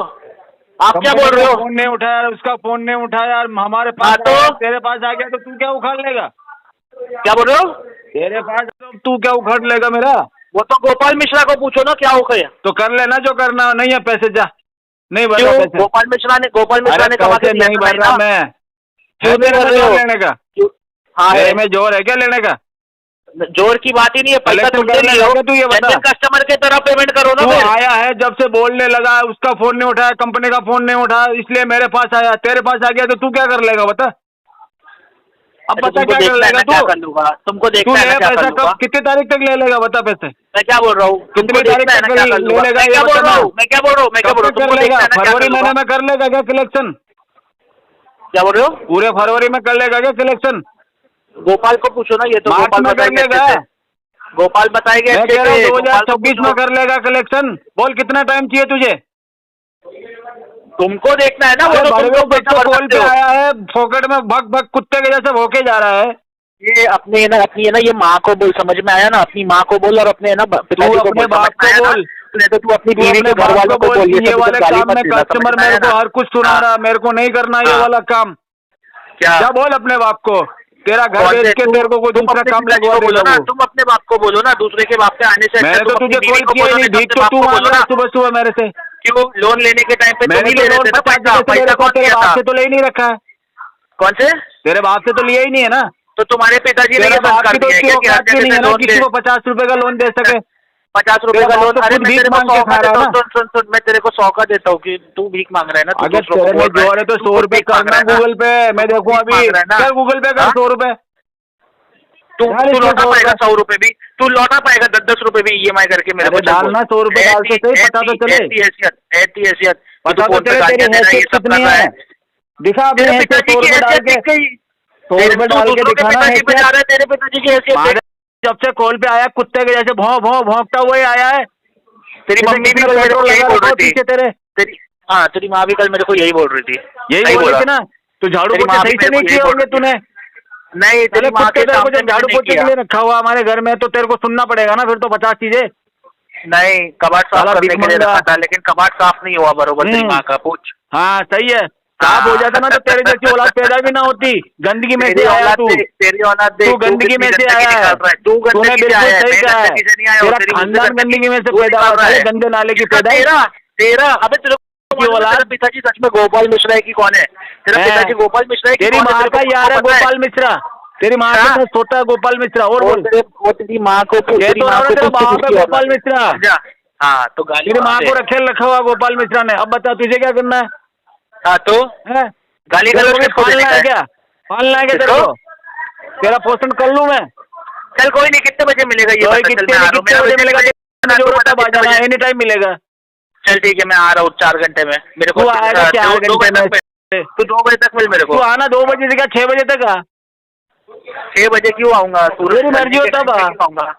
Speaker 5: आप क्या बोल रहे हो?
Speaker 2: फोन नहीं उठाया, उसका फोन नहीं उठाया, हमारे पास
Speaker 5: हाँ, तो
Speaker 2: तेरे पास आ गया तो तू क्या उखाड़ लेगा?
Speaker 5: क्या बोल रहे हो?
Speaker 2: तेरे पास तो तू क्या उखाड़ लेगा मेरा?
Speaker 5: वो तो गोपाल मिश्रा को पूछो ना क्या हो गया।
Speaker 2: तो कर लेना जो करना। नहीं है पैसे, जा। नहीं भर
Speaker 5: क्यों?
Speaker 2: रहा पैसे।
Speaker 5: गोपाल मिश्रा ने कमा के
Speaker 2: नहीं भर रहा मैं।
Speaker 5: क्यों नहीं भर रहे हो?
Speaker 2: लेने का
Speaker 5: हाँ
Speaker 2: मेरे में जोर है क्या लेने का?
Speaker 5: जोर की बात ही नहीं है, पैसा तुम ले लियो,
Speaker 2: तू ये बता।
Speaker 5: कस्टमर की तरह पेमेंट करो ना।
Speaker 2: तू आया है जब से बोलने लगा, उसका फोन नहीं उठाया, कंपनी का फोन नहीं उठाया, इसलिए मेरे पास आया। तेरे पास आ गया तो तू क्या कर लेगा बता? अब बता क्या कर लेगा तू?
Speaker 5: तुमको देखना है क्या
Speaker 2: पैसा कब, कितनी तारीख तक ले लेगा बता पैसे?
Speaker 5: मैं क्या बोल रहा हूँ?
Speaker 2: कितनी तारीख तक ले लेगा?
Speaker 5: मैं क्या बोल रहा हूँ?
Speaker 2: कर लेगा? फरवरी महीने में कर लेगा क्या कलेक्शन?
Speaker 5: क्या बोल रहे हो?
Speaker 2: पूरे फरवरी में कर लेगा क्या कलेक्शन?
Speaker 5: गोपाल को पूछो ना, ये तो गोपाल
Speaker 2: कर लेगा।
Speaker 5: गोपाल बताएगा।
Speaker 2: 2026 में कर लेगा कलेक्शन। बोल कितना टाइम चाहिए तुझे?
Speaker 5: तुमको देखना है ना, वो तो तुमको पैसा भर सकते हो।
Speaker 2: आया है फोकट में भग भग कुत्ते के जैसे भोके जा रहा है।
Speaker 5: ये अपनी है ना ये माँ को बोल, समझ में आया ना? अपनी माँ को बोल और अपने है ना पिताजी को बोल,
Speaker 2: बाप को बोल।
Speaker 5: नहीं तो तू अपनी बीवी के घर वालों को बोल।
Speaker 2: ये वाले काम में कस्टमर मेरे को हर कुछ सुना रहा, मेरे को नहीं करना ये वाला काम।
Speaker 5: क्या
Speaker 2: क्या बोल अपने बाप को, तेरा घर
Speaker 5: कौन
Speaker 2: बेच
Speaker 5: से?
Speaker 2: के तेरे को कोई
Speaker 5: तुम
Speaker 2: दूसरा
Speaker 5: अपने
Speaker 2: काम
Speaker 5: पिताजी
Speaker 2: लगवा
Speaker 5: को बोलो
Speaker 2: देगा
Speaker 5: ना,
Speaker 2: वो।
Speaker 5: तुम अपने बाप को बोलो ना, दूसरे के बाप पे आने से
Speaker 2: मैंने
Speaker 5: अच्छा
Speaker 2: तो
Speaker 5: तुम
Speaker 2: तुझे
Speaker 5: अपनी
Speaker 2: कॉल
Speaker 5: बीवी को
Speaker 2: किया ही
Speaker 5: बोलो,
Speaker 2: नहीं,
Speaker 5: नहीं
Speaker 2: भीख
Speaker 5: अपने
Speaker 2: तो
Speaker 5: बाप
Speaker 2: तू
Speaker 5: को
Speaker 2: मांग
Speaker 5: बोलो
Speaker 2: रहा
Speaker 5: ना।
Speaker 2: है सुबह सुबह मेरे से।
Speaker 5: क्यों लोन लेने के टाइम पे तुम
Speaker 2: मैंने
Speaker 5: ही
Speaker 2: तो
Speaker 5: ले रहे
Speaker 2: लोन
Speaker 5: थे ना
Speaker 2: 50
Speaker 5: पैसा?
Speaker 2: रुपए से ले
Speaker 5: पैसा
Speaker 2: रखा है,
Speaker 5: कौन
Speaker 2: तेरे
Speaker 5: दिया
Speaker 2: बाप
Speaker 5: था?
Speaker 2: से तो ले ही नहीं रखा है,
Speaker 5: कौन से?
Speaker 2: तेरे बाप से तो लिया ही नहीं है ना।
Speaker 5: तो तुम्हारे पिताजी ने
Speaker 2: तेरा
Speaker 5: ये
Speaker 2: बाप
Speaker 5: संस्कार
Speaker 2: की तो
Speaker 5: दिया है
Speaker 2: उसकी
Speaker 5: क्या कि हर
Speaker 2: औकात भी
Speaker 5: जगह
Speaker 2: नहीं
Speaker 5: से
Speaker 2: है ना
Speaker 5: लोन
Speaker 2: किसी
Speaker 5: ले?
Speaker 2: को 50 रुपए का लोन दे सके।
Speaker 5: 50 रुपए
Speaker 2: तेरा
Speaker 5: का
Speaker 2: बाप
Speaker 5: लोन?
Speaker 2: तो
Speaker 5: अरे
Speaker 2: खुद
Speaker 5: मैं
Speaker 2: भीख
Speaker 5: तेरे को
Speaker 2: मांग
Speaker 5: 100
Speaker 2: के
Speaker 5: का
Speaker 2: खा रहा
Speaker 5: देता
Speaker 2: है
Speaker 5: हूँ,
Speaker 2: ना।
Speaker 5: सुन, मैं तेरे को 100 का देता हूँ कि तू भीख मांग रहा है ना, तू
Speaker 2: अगर
Speaker 5: दूसरों को
Speaker 2: तेरे में
Speaker 5: बोल रहा
Speaker 2: जोर है तो
Speaker 5: तू
Speaker 2: 100
Speaker 5: खुद
Speaker 2: रुपए
Speaker 5: भीख मांग
Speaker 2: करना
Speaker 5: रहा है ना,
Speaker 2: गूगल पे, मैं
Speaker 5: तू खुद
Speaker 2: देखूं
Speaker 5: भीख
Speaker 2: अभी।
Speaker 5: मांग रहा है ना।
Speaker 2: क्या गूगल पे कर
Speaker 5: हाँ?
Speaker 2: 100 रुपए,
Speaker 5: तू
Speaker 2: डाल
Speaker 5: तू
Speaker 2: इसमें
Speaker 5: लौटा
Speaker 2: 100
Speaker 5: पाएगा
Speaker 2: रुपए।
Speaker 5: 100 रुपए भी? तू लौटा पाएगा 10-10 रुपए भी EMI करके? मेरे
Speaker 2: अरे
Speaker 5: को चल बोल।
Speaker 2: डालना 100 रुपए डाल तो सही, पता तो चले।
Speaker 5: ऐसी हैसियत, ऐसी हैसियत कि तू
Speaker 2: पता तो
Speaker 5: फोन पे
Speaker 2: चले तेरी
Speaker 5: गालियां दे रहा है, ये
Speaker 2: हैसियत
Speaker 5: सब कर
Speaker 2: कितनी
Speaker 5: रहा
Speaker 2: है,
Speaker 5: है।
Speaker 2: दिखा अपनी
Speaker 5: तेरे
Speaker 2: हैसियत।
Speaker 5: पिताजी
Speaker 2: 100
Speaker 5: की
Speaker 2: रुपए डाल
Speaker 5: हैसियत
Speaker 2: के,
Speaker 5: दिख गई?
Speaker 2: 100 रुपए
Speaker 5: तू
Speaker 2: डाल के
Speaker 5: दूसरों के
Speaker 2: दिखाना
Speaker 5: पिताजी पे जा
Speaker 2: हैसियत।
Speaker 5: रहा है, तेरे पिताजी की हैसियत
Speaker 2: मारे
Speaker 5: देख।
Speaker 2: जब से कॉल पे आया कुत्ते के जैसे भौं भौं भौंकता हुआ ही आया है।
Speaker 5: तेरी
Speaker 2: जैसे
Speaker 5: मम्मी
Speaker 2: किसी
Speaker 5: भी
Speaker 2: ने
Speaker 5: कल मेरे को
Speaker 2: पेट्रोल
Speaker 5: यही
Speaker 2: लगा
Speaker 5: बोल
Speaker 2: रखा
Speaker 5: रही
Speaker 2: हो
Speaker 5: थी।
Speaker 2: पीछे तेरे।
Speaker 5: तेरी माँ भी कल मेरे को यही बोल रही थी।
Speaker 2: यही
Speaker 5: सही
Speaker 2: बोली
Speaker 5: बोला।
Speaker 2: थी ना, तू झाड़ू
Speaker 5: तेरी
Speaker 2: पोछे
Speaker 5: माँ भी
Speaker 2: सही से
Speaker 5: मेरे
Speaker 2: नहीं
Speaker 5: को यही
Speaker 2: किए
Speaker 5: बोल
Speaker 2: होंगे
Speaker 5: रही थी।
Speaker 2: तूने।
Speaker 5: नहीं,
Speaker 2: अरे
Speaker 5: तेरी माँ
Speaker 2: कुत्ते
Speaker 5: के
Speaker 2: तेरे को
Speaker 5: सामने
Speaker 2: जब
Speaker 5: मैंने
Speaker 2: झाड़ू
Speaker 5: नहीं
Speaker 2: पोछे
Speaker 5: किया।
Speaker 2: के लिए रखा हुआ हमारे घर में तो तेरे को सुनना पड़ेगा ना फिर तो 50 चीजें।
Speaker 5: नहीं, कबाड़ साफ
Speaker 2: साला
Speaker 5: करने
Speaker 2: भिख
Speaker 5: के लिए
Speaker 2: मंगा।
Speaker 5: रखा था, लेकिन कबाड़ साफ नहीं हुआ बरोबर। तेरी माँ का पूछ।
Speaker 2: हाँ सही है, साफ हो जाता ना तो तेरे जैसी औलाद पैदा भी ना होती। गंदगी में
Speaker 5: तेरी
Speaker 2: से आया
Speaker 5: औलाद
Speaker 2: तू,
Speaker 5: देख, तेरी औलाद देख,
Speaker 2: तू गंदगी
Speaker 5: कितनी
Speaker 2: में से
Speaker 5: गंदगी
Speaker 2: आया है।
Speaker 5: निकाल रहा है। तू
Speaker 2: तूने
Speaker 5: गंदगी से
Speaker 2: बिल्कुल
Speaker 5: आया है,
Speaker 2: सही
Speaker 5: मैं
Speaker 2: कहा है,
Speaker 5: गंदगी से नहीं आया हूँ।
Speaker 2: तेरा
Speaker 5: तेरी मुंह से
Speaker 2: खानदान गंदगी में से
Speaker 5: तू
Speaker 2: पैदा
Speaker 5: निकाल
Speaker 2: हुआ,
Speaker 5: रहा
Speaker 2: साले
Speaker 5: है।
Speaker 2: गंदे नाले की
Speaker 5: किसका?
Speaker 2: पैदाइश
Speaker 5: तेरा अबे तेरे को मालूम है
Speaker 2: औलाद।
Speaker 5: तेरा पिताजी सच में गोपाल मिश्रा है कि कौन है? तेरा
Speaker 2: है।
Speaker 5: पिताजी गोपाल मिश्रा है कि
Speaker 2: तेरी
Speaker 5: कौन है?
Speaker 2: माँ
Speaker 5: तेरे
Speaker 2: का
Speaker 5: को
Speaker 2: यार है
Speaker 5: पता है?
Speaker 2: गोपाल मिश्रा, तेरी माँ के
Speaker 5: हाँ?
Speaker 2: साथ छोटा है गोपाल मिश्रा। और बोल,
Speaker 5: वो तेरी माँ को पूछ,
Speaker 2: ये
Speaker 5: तेरी
Speaker 2: तो
Speaker 5: माँ
Speaker 2: रहा
Speaker 5: को
Speaker 2: तेरा
Speaker 5: पूछ
Speaker 2: बाप है
Speaker 5: किसकी
Speaker 2: गोपाल
Speaker 5: औलाद है।
Speaker 2: मिश्रा,
Speaker 5: समझा? हाँ, तो गाली
Speaker 2: तेरी माँ
Speaker 5: मत
Speaker 2: को
Speaker 5: दे।
Speaker 2: रखे रखा हुआ गोपाल मिश्रा ने। अब बता तुझे क्या करना है?
Speaker 5: हाँ तो
Speaker 2: हैं?
Speaker 5: गाली
Speaker 2: तेरे
Speaker 5: गलौज
Speaker 2: को भी
Speaker 5: किसको देने
Speaker 2: पालना
Speaker 5: का
Speaker 2: है
Speaker 5: है?
Speaker 2: क्या? पालना है क्या तेरे
Speaker 5: किसको?
Speaker 2: को? तेरा पोषण कर लूं मैं?
Speaker 5: चल कोई नहीं, कितने बजे मिलेगा ये
Speaker 2: तो
Speaker 5: बता। चल
Speaker 2: कितने
Speaker 5: मैं आ रहा हूँ,
Speaker 2: कितने
Speaker 5: मेरा
Speaker 2: बजे
Speaker 5: बजे
Speaker 2: मिलेगा?
Speaker 5: तू
Speaker 2: जरूरत
Speaker 5: बता
Speaker 2: तब आ
Speaker 5: कितने
Speaker 2: जाना,
Speaker 5: बजे।
Speaker 2: एनी टाइम मिलेगा।
Speaker 5: चल ठीक है, मैं आ रहा हूँ 4 घंटे में। मेरे को
Speaker 2: तू आएगा 4
Speaker 5: दो
Speaker 2: घंटे
Speaker 5: बजे
Speaker 2: में?
Speaker 5: तक मिल। तू 2 बजे तक मिल मेरे
Speaker 2: तू
Speaker 5: को।
Speaker 2: आना 2 बजे से क्या 6 बजे तक आ?
Speaker 5: 6 बजे क्यों आऊंगा?
Speaker 2: तेरी मर्जी हो तब आ।
Speaker 5: आऊंगा।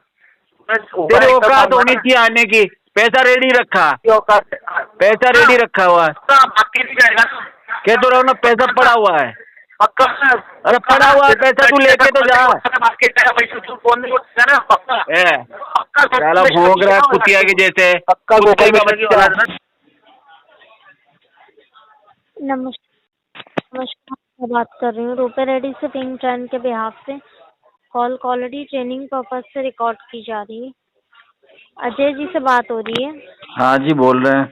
Speaker 2: तेरी औकात होनी चाहिए आने की। पैसा रेडी रखा, पैसा रेडी रखा हुआ है।
Speaker 5: बाकी नहीं जाएगा ना?
Speaker 2: कह तो रहा हूं ना, पैसा पड़ा हुआ है।
Speaker 5: पक्का?
Speaker 2: अरे पड़ा हुआ है पैसा, तू लेके तो जा।
Speaker 5: बाकी का पैसा तू फोन नहीं उठाएगा ना? पक्का?
Speaker 2: ए,
Speaker 5: पक्का?
Speaker 2: साला भौंक रहा है कुतिया के जैसे,
Speaker 5: पक्का
Speaker 2: कुत्ते
Speaker 5: गोपाल
Speaker 2: का
Speaker 5: मिश्रा की
Speaker 2: बच्चा।
Speaker 5: औलाद है ना?
Speaker 6: नमस्कार, मैं बात कर रही हूँ रुपए रेडी से पिंक ट्रेन के बिहाफ से। कॉल क्वालिटी ट्रेनिंग पर्पज से रिकॉर्ड की जा रही है। अजय जी से बात हो रही है?
Speaker 2: हाँ जी बोल रहे हैं।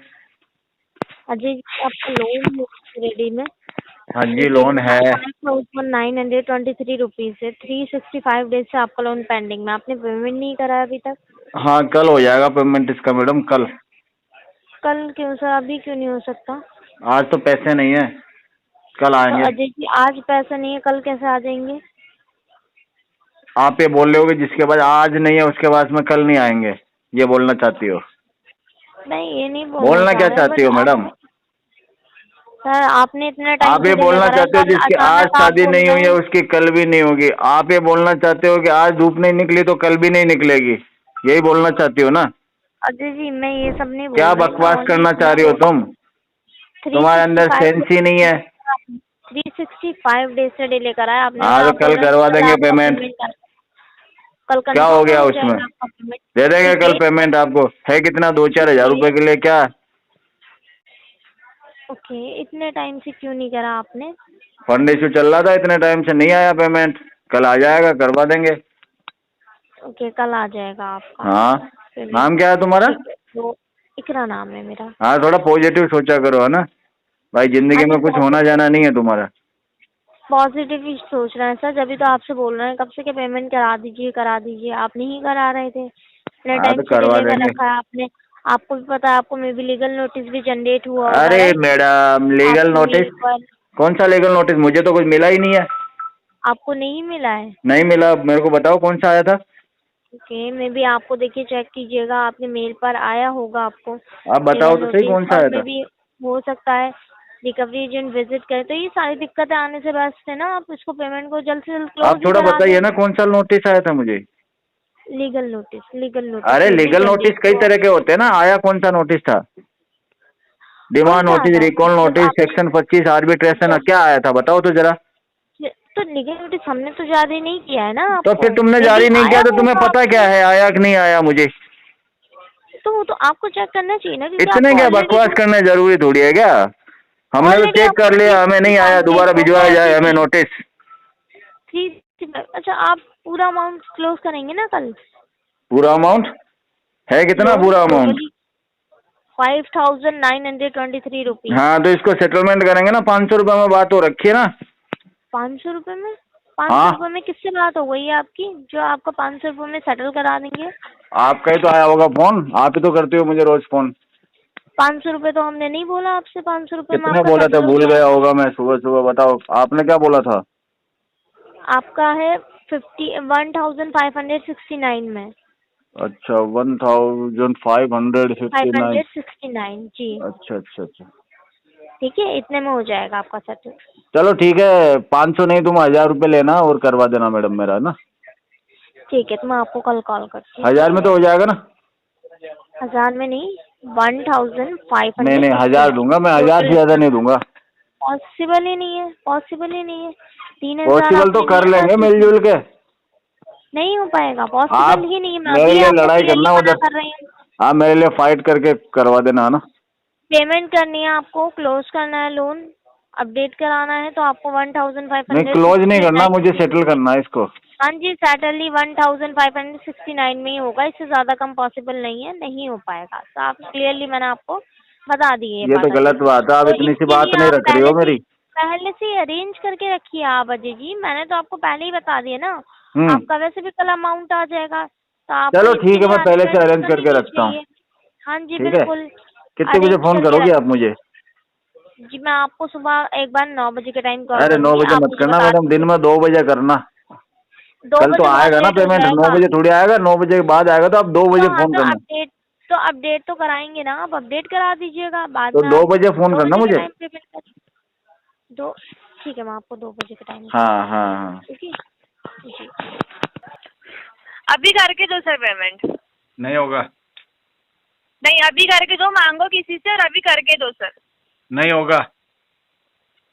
Speaker 6: अजय जी, आपका लोन रेडी में
Speaker 2: हाँ जी लोन है।
Speaker 6: 923 रुपीज है। 365 डेज से आपका लोन पेंडिंग में, आपने पेमेंट नहीं करा अभी तक।
Speaker 2: हाँ कल हो जाएगा पेमेंट इसका मैडम, कल।
Speaker 6: कल क्यों सर, अभी क्यों नहीं हो सकता?
Speaker 2: आज तो पैसे नहीं है, कल
Speaker 6: तो
Speaker 2: आएंगे।
Speaker 6: अजय जी, आज पैसा नहीं है, कल कैसे आ जाएंगे?
Speaker 2: आप ये बोल रहे हो कि जिसके पास आज नहीं है उसके पास में कल नहीं आएंगे, ये बोलना चाहती हो?
Speaker 6: नहीं, ये नहीं
Speaker 2: बोलना क्या चाहती हो मैडम?
Speaker 6: सर आपने इतना टाइम
Speaker 2: आप ये बोलना चाहते हो जिसकी आज शादी नहीं हुई है उसकी कल भी नहीं होगी। आप ये बोलना चाहते हो कि आज धूप नहीं निकली तो कल भी नहीं निकलेगी, यही बोलना चाहती हो ना?
Speaker 6: अजय जी, मैं ये सब नहीं बोल
Speaker 2: क्या
Speaker 6: रही,
Speaker 2: बकवास करना चाह रही हो तुम? तुम्हारे अंदर सेंस ही नहीं है।
Speaker 6: 365 डेज से डिले करा है आपने।
Speaker 2: हाँ तो
Speaker 6: आप
Speaker 2: कल
Speaker 6: बोल रहे हैं
Speaker 2: करवा देंगे
Speaker 6: आपका
Speaker 2: पेमेंट।
Speaker 6: कल
Speaker 2: क्या हो गया
Speaker 6: confirm
Speaker 2: उसमें?
Speaker 6: जाएगा आपका पेमेंट।
Speaker 2: दे देंगे कल पेमेंट आपको। है कितना, 2-4 हजार रुपए के लिए क्या?
Speaker 6: ओके, इतने टाइम से क्यों नहीं करा आपने?
Speaker 2: फंड इशू चल रहा था, इतने टाइम से नहीं आया पेमेंट, कल आ जाएगा, करवा देंगे।
Speaker 6: ओके, कल आ जाएगा आपका
Speaker 2: हाँ,
Speaker 6: पेमेंट।
Speaker 2: नाम क्या है तुम्हारा?
Speaker 6: तो इकरा नाम है मेरा।
Speaker 2: हाँ थोड़ा पॉजिटिव सोचा करो, है ना भाई, जिंदगी में कुछ होना जाना नहीं है तुम्हारा।
Speaker 6: पॉजिटिव ही सोच रहे हैं सर, जब भी तो आपसे बोल रहे हैं कब से कि पेमेंट करा दीजिए, आप नहीं करा रहे थे। इतने
Speaker 2: हाँ
Speaker 6: टाइम
Speaker 2: तो
Speaker 6: से
Speaker 2: करवा
Speaker 6: डिले कर
Speaker 2: देंगे।
Speaker 6: रखा है आपने। आपको भी पता है, आपको मे भी लीगल नोटिस भी जनरेट हुआ होगा,
Speaker 2: अरे
Speaker 6: राइट?
Speaker 2: मैडम, लीगल
Speaker 6: आपकी
Speaker 2: नोटिस?
Speaker 6: मेल पर।
Speaker 2: कौन सा लीगल नोटिस? मुझे तो कुछ मिला ही नहीं है।
Speaker 6: आपको नहीं मिला है?
Speaker 2: नहीं मिला, मेरे को बताओ कौन सा आया था।
Speaker 6: ओके, मे भी आपको देखिए चेक कीजिएगा, आपके मेल पर आया होगा आपको
Speaker 2: आप बताओ
Speaker 6: लीगल
Speaker 2: तो सही कौन
Speaker 6: नोटिस।
Speaker 2: सा
Speaker 6: और
Speaker 2: आया
Speaker 6: मे
Speaker 2: था।
Speaker 6: भी हो सकता है रिकवरी एजेंट विजिट करे, तो ये सारी दिक्कतें आने से बेस्ट है ना आप इसको पेमेंट को जल्द से जल्द क्लोज
Speaker 2: आप थोड़ा बताइए ना कौन सा नोटिस आया था मुझे।
Speaker 6: लीगल नोटिस
Speaker 2: अरे लीगल नोटिस कई तरह के होते हैं ना, आया कौन सा नोटिस था? Demand notice, recall notice, section 25 arbitration, क्या आया था बताओ तो जरा।
Speaker 6: तो लीगल नोटिस हमने तो जारी नहीं किया है ना
Speaker 2: तो
Speaker 6: आपको।
Speaker 2: फिर तुमने
Speaker 6: मे
Speaker 2: जारी
Speaker 6: भी
Speaker 2: नहीं किया
Speaker 6: आया
Speaker 2: तो तुम्हें
Speaker 6: होगा
Speaker 2: पता
Speaker 6: आपको।
Speaker 2: क्या है आया कि नहीं आया मुझे?
Speaker 6: तो वो तो आपको चेक करना चाहिए ना, क्योंकि
Speaker 2: इतने
Speaker 6: आपको
Speaker 2: क्या
Speaker 6: already
Speaker 2: बकवास करना जरूरी थोड़ी है क्या?
Speaker 8: हमने तो
Speaker 6: Already
Speaker 8: चेक
Speaker 6: आपको
Speaker 8: कर लिया, हमें नहीं आया, दोबारा भिजवाया जाए हमें नोटिस।
Speaker 6: 365। अच्छा, आप पूरा अमाउंट क्लोज करेंगे ना कल?
Speaker 8: पूरा अमाउंट है कितना? पूरा अमाउंट
Speaker 6: 5,923 रुपीज।
Speaker 8: हाँ, तो इसको सेटलमेंट करेंगे ना, 500 रुपये में बात हो रखी है ना।
Speaker 6: 500 रुपये में?
Speaker 8: हाँ।
Speaker 6: 500 रुपये में किससे बात हो गई है आपकी जो आपको 500 रुपये में सेटल करा देंगे?
Speaker 8: आपका ही तो आया होगा फोन, आप ही तो करते हो मुझे रोज फोन।
Speaker 6: 500 रुपये तो हमने नहीं बोला आपसे। 500 रुपये में
Speaker 8: कितने
Speaker 6: आपका
Speaker 8: बोला था?
Speaker 6: settle हो
Speaker 8: भूल
Speaker 6: गया।
Speaker 8: गया होगा मैं, सुबह सुबह बताओ आपने क्या बोला था?
Speaker 6: आपका है 1569 में।
Speaker 8: अच्छा, 1559।
Speaker 6: 569 जी।
Speaker 8: अच्छा अच्छा अच्छा,
Speaker 6: ठीक है, इतने में हो जाएगा आपका सेटल।
Speaker 8: चलो ठीक है, 500 नहीं, तुम 1000 रुपये लेना और करवा देना मैडम मेरा, ना।
Speaker 6: ठीक है, तो मैं आपको कल कॉल करती हूँ।
Speaker 8: 1000 में तो हो जाएगा ना?
Speaker 6: 1000 में नहीं, 1500।
Speaker 8: नहीं 1000 दूंगा मैं, 1000 से ज्यादा नहीं दूंगा।
Speaker 6: पॉसिबल ही नहीं है, पॉसिबल ही नहीं है। 3000
Speaker 8: पॉसिबल तो कर लेंगे मिलजुल के।
Speaker 6: नहीं हो पाएगा,
Speaker 8: आप
Speaker 6: पॉसिबल ही नहीं है। मैं
Speaker 8: मेरे
Speaker 6: अभी
Speaker 8: लिए
Speaker 6: आपको
Speaker 8: लड़ाई
Speaker 6: clearly
Speaker 8: करना
Speaker 6: मना
Speaker 8: उधर,
Speaker 6: कर रही हूँ।
Speaker 8: हाँ मेरे लिए फाइट करके करवा देना, है ना।
Speaker 6: पेमेंट करनी है आपको, क्लोज करना है लोन, अपडेट कराना है तो आपको 1500।
Speaker 8: नहीं, क्लोज नहीं करना, मुझे सेटल करना है इसको।
Speaker 6: हाँ जी, सेटल ही 1569 में ही होगा, इससे ज्यादा कम पॉसिबल नहीं है, नहीं हो पाएगा। तो आप क्लियरली मैंने आपको बता दी है
Speaker 8: ये तो गलत बात है, आप इतनी सी बात नहीं रख रही हो मेरी।
Speaker 6: पहले से अरेंज करके रखिए आप अजय जी, मैंने तो आपको पहले ही बता दिया ना। आपका वैसे भी कल अमाउंट आ जाएगा, तो आप
Speaker 8: चलो ठीक है, मैं पहले से अरेंज करके रखता हूँ।
Speaker 6: हाँ जी
Speaker 8: ठीक है,
Speaker 6: बिल्कुल।
Speaker 8: कितने बजे फोन करोगे आप मुझे?
Speaker 6: जी मैं आपको सुबह एक बार 9 बजे के टाइम कॉल
Speaker 8: अरे 9
Speaker 6: करूंगी।
Speaker 8: बजे
Speaker 6: आप
Speaker 8: मत
Speaker 6: मुझे
Speaker 8: करना
Speaker 6: बता
Speaker 8: मैडम, दिन में 2 बजे करना।
Speaker 6: 2
Speaker 8: कल तो
Speaker 6: बजे
Speaker 8: आएगा ना
Speaker 6: बहुत लेट हो
Speaker 8: पेमेंट, 9
Speaker 6: जाएगा।
Speaker 8: बजे थोड़ी आएगा, 9 बजे के बाद आएगा, तो आप 2 बजे फोन करना।
Speaker 6: तो अपडेट तो कराएंगे ना, आप अपडेट करा दीजिएगा बाद
Speaker 8: तो
Speaker 6: में।
Speaker 8: 2 बजे फोन करना मुझे।
Speaker 6: ठीक है, मैं आपको 2 बजे के टाइम।
Speaker 8: हाँ हाँ हाँ,
Speaker 6: ठीक है जी।
Speaker 7: अभी करके दो सर पेमेंट।
Speaker 8: नहीं होगा।
Speaker 7: नहीं, अभी करके दो, मांगो किसी से और अभी करके दो सर।
Speaker 8: नहीं होगा।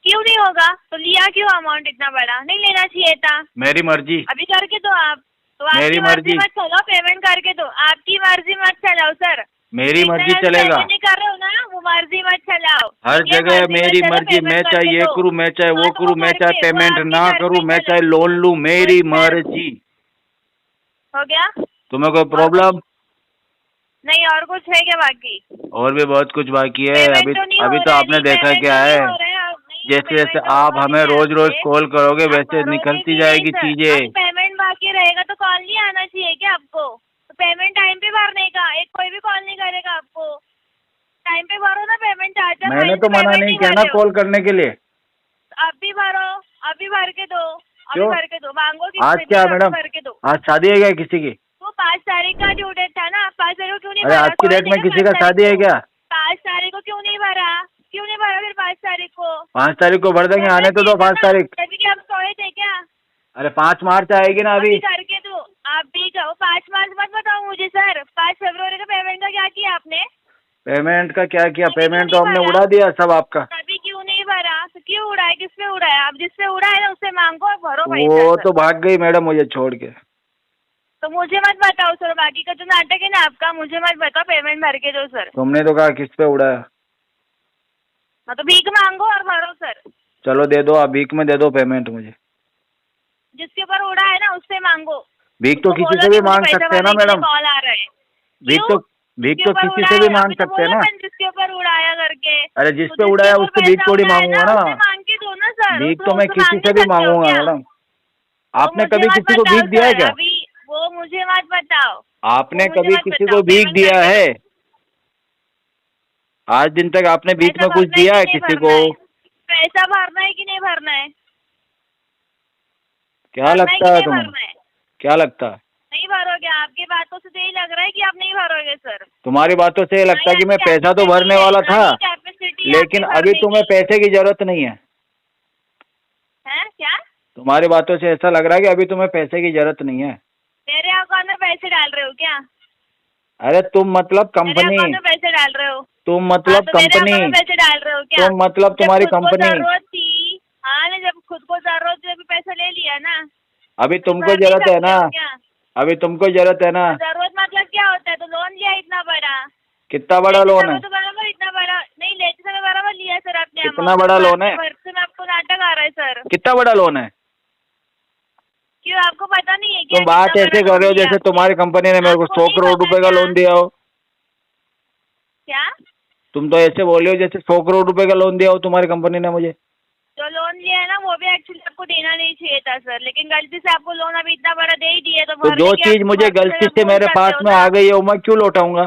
Speaker 7: क्यों नहीं होगा? तो लिया क्यों अमाउंट इतना बड़ा? नहीं लेना चाहिए था।
Speaker 8: मेरी मर्जी।
Speaker 7: अभी करके दो आप। तो
Speaker 8: मेरी
Speaker 7: आपकी मर्जी
Speaker 8: मर्जी।
Speaker 7: मत चलाओ, पेमेंट करके दो। आपकी मर्जी मत चलाओ सर।
Speaker 8: मेरी
Speaker 7: जितना
Speaker 8: मर्जी
Speaker 7: जल्दी
Speaker 8: चलेगा।
Speaker 7: पेमेंट नहीं कर रहे हो ना, वो मर्जी मत चलाओ।
Speaker 8: हर
Speaker 7: ठीक है,
Speaker 8: जगह
Speaker 7: मत
Speaker 8: मेरी
Speaker 7: चलाओ,
Speaker 8: मर्जी, मैं
Speaker 7: पेमेंट
Speaker 8: चाहे
Speaker 7: करके
Speaker 8: ये
Speaker 7: दो।
Speaker 8: करूँ, मैं चाहे वो
Speaker 7: हाँ, तो
Speaker 8: करूँ, मैं चाहे
Speaker 7: करके, वो
Speaker 8: पेमेंट
Speaker 7: आपकी
Speaker 8: ना
Speaker 7: मर्जी
Speaker 8: करूँ, मैं
Speaker 7: चलो।
Speaker 8: चाहे लोन लूँ, मेरी
Speaker 7: वो सर।
Speaker 8: मर्जी।
Speaker 7: हो गया?
Speaker 8: तुम्हें कोई प्रॉब्लम?
Speaker 7: नहीं, और कुछ है क्या बाकी?
Speaker 8: और भी बहुत कुछ बाकी है।
Speaker 7: पेमेंट
Speaker 8: अभी
Speaker 7: तो नहीं
Speaker 8: अभी
Speaker 7: हो
Speaker 8: तो
Speaker 7: रहा है
Speaker 8: आपने
Speaker 7: जी,
Speaker 8: देखा
Speaker 7: पेमेंट
Speaker 8: क्या
Speaker 7: तो नहीं
Speaker 8: है,
Speaker 7: हो रहा है। नहीं,
Speaker 8: जैसे
Speaker 7: पेमेंट
Speaker 8: जैसे
Speaker 7: तो
Speaker 8: आप
Speaker 7: होगा
Speaker 8: हमें
Speaker 7: नहीं
Speaker 8: रोज रोज
Speaker 7: आपसे।
Speaker 8: कॉल करोगे,
Speaker 7: आप
Speaker 8: वैसे
Speaker 7: करोगे
Speaker 8: निकलती
Speaker 7: भी
Speaker 8: जाएगी
Speaker 7: नहीं सर।
Speaker 8: चीजें।
Speaker 7: अभी पेमेंट बाकी रहेगा तो कॉल नहीं आना चाहिए क्या आपको? तो पेमेंट टाइम पे भरने का, एक कोई भी कॉल नहीं करेगा आपको। टाइम पे भरो ना पेमेंट। चार्जर
Speaker 8: मैंने तो मना नहीं किया ना कॉल करने के लिए।
Speaker 7: अभी भरो, अभी भर के दो, अभी
Speaker 8: क्यों?
Speaker 7: भर के दो, मांगो किसी
Speaker 8: आज
Speaker 7: से
Speaker 8: क्या
Speaker 7: भी, अभी
Speaker 8: मैडम,
Speaker 7: भर के दो।
Speaker 8: आज शादी है क्या किसी की?
Speaker 7: वो 5 तारीख का ड्यू डेट था ना, 5 तारीख को क्यों नहीं
Speaker 8: अरे
Speaker 7: भरा?
Speaker 8: आज की डेट में किसी का शादी है क्या?
Speaker 7: 5 तारीख को क्यों नहीं भरा? क्यों नहीं भरा फिर 5 तारीख को?
Speaker 8: 5 तारीख को भर देंगे, आने तो दो 5 तारीख।
Speaker 7: तभी कि आप सोए थे क्या?
Speaker 8: अरे 5 मार्च आएगी ना अभी।
Speaker 7: करके दो, आप भी कहो। 5 मार्च मत बताओ मुझे सर। 5 फरवरी का पेमेंट का क्या किया आपने?
Speaker 8: पेमेंट का क्या किया?
Speaker 7: अभी
Speaker 8: पेमेंट
Speaker 7: क्यों
Speaker 8: तो
Speaker 7: नहीं
Speaker 8: हमने
Speaker 7: भरा?
Speaker 8: उड़ा दिया सब आपका।
Speaker 7: अभी क्यों नहीं भरा? तो क्यों उड़ा है? किस पे उड़ा है? आप जिससे उड़ा है ना उससे मांगो और भरो भाई।
Speaker 8: वो तो भाग गई मैडम मुझे छोड़ के।
Speaker 7: तो मुझे मत बताओ सर, बाकी का जो नाटक है ना आपका, मुझे मत बताओ। पेमेंट भर के दो सर।
Speaker 8: तुमने तो कहा किस पे उड़ाया।
Speaker 7: हाँ, तो भीख मांगो और भरो सर।
Speaker 8: चलो दे दो, आप भीख में दे दो पेमेंट मुझे।
Speaker 7: जिसके ऊपर उड़ा है ना उससे मांगो।
Speaker 8: भीख तो
Speaker 7: उसको
Speaker 8: किसी
Speaker 7: बोलो
Speaker 8: से
Speaker 7: कि
Speaker 8: भी
Speaker 7: मुझे
Speaker 8: मांग
Speaker 7: पैसा
Speaker 8: सकते हैं ना
Speaker 7: भरने के लिए
Speaker 8: मैडम।
Speaker 7: कॉल आ रहा है।
Speaker 8: भीख
Speaker 7: क्यों?
Speaker 8: तो
Speaker 7: जिसके ऊपर
Speaker 8: किसी
Speaker 7: उड़ा
Speaker 8: से
Speaker 7: है,
Speaker 8: भी
Speaker 7: अभी
Speaker 8: मांग
Speaker 7: तो
Speaker 8: सकते हैं
Speaker 7: बोलो
Speaker 8: ना।
Speaker 7: मैंने जिसके ऊपर उड़ाया करके।
Speaker 8: अरे जिस
Speaker 7: तो
Speaker 8: पे
Speaker 7: जिसके
Speaker 8: उड़ाया
Speaker 7: ऊपर
Speaker 8: उससे भीख
Speaker 7: पैसा
Speaker 8: थोड़ी
Speaker 7: उड़ा है
Speaker 8: मांगूंगा ना।
Speaker 7: उससे मांग के दो ना सर।
Speaker 8: भीख
Speaker 7: उसको-
Speaker 8: तो मैं
Speaker 7: उसको
Speaker 8: किसी
Speaker 7: मांग
Speaker 8: से
Speaker 7: नहीं
Speaker 8: भी
Speaker 7: सकते हो
Speaker 8: मांगूंगा
Speaker 7: क्या?
Speaker 8: मैडम।
Speaker 7: वो
Speaker 8: आपने
Speaker 7: मुझे
Speaker 8: कभी
Speaker 7: मत
Speaker 8: किसी को
Speaker 7: बताओ
Speaker 8: भीख दिया है
Speaker 7: सर,
Speaker 8: क्या?
Speaker 7: अभी वो मुझे मत बताओ।
Speaker 8: आपने
Speaker 7: वो मुझे
Speaker 8: कभी
Speaker 7: मत
Speaker 8: किसी
Speaker 7: बताओ,
Speaker 8: को भीख
Speaker 7: पेमेंट
Speaker 8: दिया
Speaker 7: करके
Speaker 8: है?
Speaker 7: दो।
Speaker 8: आज दिन तक आपने भीख
Speaker 7: पैसा
Speaker 8: में कुछ
Speaker 7: भरना
Speaker 8: दिया है
Speaker 7: कि नहीं
Speaker 8: किसी
Speaker 7: भरना
Speaker 8: को?
Speaker 7: है? पैसा भरना है कि नहीं भरना है?
Speaker 8: क्या
Speaker 7: भरना
Speaker 8: लगता
Speaker 7: कि
Speaker 8: है
Speaker 7: नहीं
Speaker 8: तुम्हें?
Speaker 7: भरना है?
Speaker 8: क्या लगता है?
Speaker 7: नहीं भरोगे? आपकी बातों से तो यही लग रहा है कि आप नहीं भरोगे सर।
Speaker 8: तुम्हारी बातों से ये लगता है कि मैं पैसा तो भरने वाला था, लेकिन अभी तुम्हें पैसे की जरूरत नहीं है।
Speaker 7: हैं क्या?
Speaker 8: तुम्हारी बातों से ऐसा लग रहा है कि अभी तुम्हें पैसे की जरूरत नहीं है।
Speaker 7: मेरे अकाउंट में पैसे डाल रहे हो क्या?
Speaker 8: अरे तुम मतलब
Speaker 7: मेरे
Speaker 8: कंपनी,
Speaker 7: अकाउंट में पैसे डाल रहे हो?
Speaker 8: तुम
Speaker 7: हाँ,
Speaker 8: मतलब
Speaker 7: तो मेरे
Speaker 8: कंपनी,
Speaker 7: अकाउंट में पैसे डाल रहे हो क्या?
Speaker 8: तुम मतलब
Speaker 7: जब
Speaker 8: तुम्हारी
Speaker 7: खुद को
Speaker 8: कंपनी।
Speaker 7: जरूरत थी, हाँ ना, जब खुद को जरूरत थी अभी पैसा ले लिया ना।
Speaker 8: अभी तुमको
Speaker 7: भर नहीं
Speaker 8: जरूरत है
Speaker 7: सकते
Speaker 8: ना?
Speaker 7: हो क्या?
Speaker 8: अभी तुमको जरूरत है ना?
Speaker 7: जरूरत मतलब क्या होता है? तो लोन लिया इतना बड़ा।
Speaker 8: कितना बड़ा
Speaker 7: लेते
Speaker 8: लोन
Speaker 7: समय
Speaker 8: है?
Speaker 7: तो बराबर इतना बड़ा नहीं, लेते समय बराबर लिया सर आपने
Speaker 8: कितना बड़ा लोन है?
Speaker 7: भरते में आपको नाटक आ रहा है सर।
Speaker 8: कितना बड़ा लोन है?
Speaker 7: क्यों आपको पता नहीं है क्या?
Speaker 8: तुम बात ऐसे कर रहे हो जैसे तुम्हारी कंपनी ने मेरे को 100 करोड़ रुपए का लोन दिया हो।
Speaker 7: क्या?
Speaker 8: तुम तो ऐसे बोल रहे हो जैसे 100 करोड़ रुपए का लोन दिया हो तुम्हारी कंपनी ने मुझे।
Speaker 7: जो लोन लिया है ना वो भी एक्चुअली आपको देना नहीं चाहिए था सर, लेकिन गलती से आपको लोन अभी इतना बड़ा दे ही दिया तो
Speaker 8: तो जो चीज मुझे गलती से मेरे पास में आ गई है वो मैं क्यों लौटाऊंगा?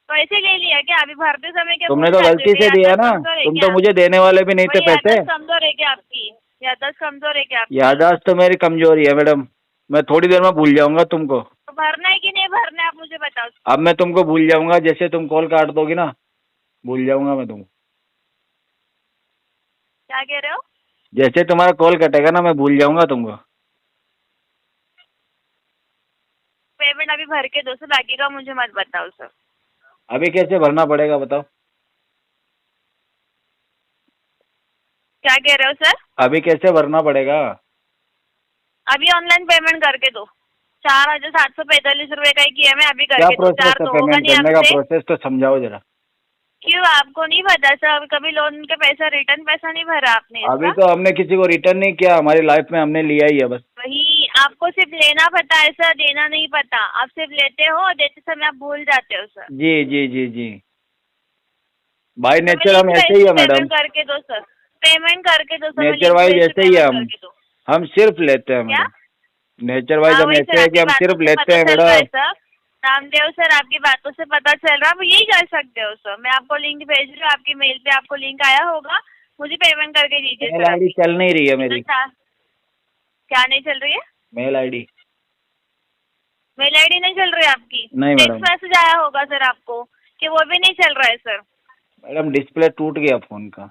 Speaker 7: तो ऐसे ले लिया क्या अभी भरते समय? क्या
Speaker 8: तुमने तो गलती से दिया ना, तुम तो मुझे देने वाले भी नहीं थे पैसे।
Speaker 7: कमजोर है क्या आपकी? याददाश्त कमजोर है क्या आपकी?
Speaker 8: याददाश्त तो मेरी कमजोरी है मैडम, मैं थोड़ी देर में भूल जाऊंगा तुमको।
Speaker 7: तो भरना है कि नहीं भरना है आप मुझे बताओ।
Speaker 8: अब मैं तुमको भूल जाऊंगा, जैसे तुम कॉल काट दोगी ना भूल जाऊंगा मैं तुमको।
Speaker 7: क्या कह रहे हो?
Speaker 8: जैसे तुम्हारा कॉल कटेगा ना मैं भूल जाऊंगा तुमको।
Speaker 7: पेमेंट अभी भर के दो सर, बाकी का मुझे मत बताओ सर।
Speaker 8: अभी कैसे भरना पड़ेगा बताओ?
Speaker 7: क्या कह रहे हो सर?
Speaker 8: अभी कैसे भरना पड़ेगा?
Speaker 7: अभी ऑनलाइन पेमेंट करके दो। 4,745 रुपए का ही किया मैं, अभी
Speaker 8: क्या
Speaker 7: करके दो।
Speaker 8: प्रोसेस है पेमेंट करने का? प्रोसेस तो समझाओ जरा।
Speaker 7: क्यों आपको नहीं पता सर? कभी लोन के पैसा रिटर्न पैसा नहीं भरा आपने?
Speaker 8: अभी तो हमने किसी को रिटर्न नहीं किया, हमारी लाइफ में हमने लिया ही है बस।
Speaker 7: वही आपको सिर्फ लेना पता है सर, देना नहीं पता। आप सिर्फ लेते हो, देते समय आप भूल जाते हो सर।
Speaker 8: जी जी जी जी, बाय नेचर हम ऐसे ही है मैडम।
Speaker 7: पेमेंट करके दो सर, पेमेंट करके दो सर।
Speaker 8: नेचर वाइज ऐसे ही है हम सिर्फ लेते हैं मैडम। नेचर वाइज हम ऐसे है कि हम सिर्फ लेते हैं मैडम।
Speaker 7: रामदेव सर आपकी बातों से पता चल रहा है, आप यही कर सकते हो सर। मैं आपको लिंक भेज रही हूँ, आपकी मेल पे आपको लिंक आया होगा, मुझे पेमेंट करके दीजिए
Speaker 8: मेल आईडी चल नहीं रही है मेरी।
Speaker 7: क्या नहीं चल रही है?
Speaker 8: मेल आईडी
Speaker 7: नहीं चल रही है आपकी?
Speaker 8: नहीं मैडम।
Speaker 7: टेक्स्ट मैसेज आया होगा सर आपको कि वो भी नहीं चल रहा है सर।
Speaker 8: मैडम डिस्प्ले टूट गया फोन का।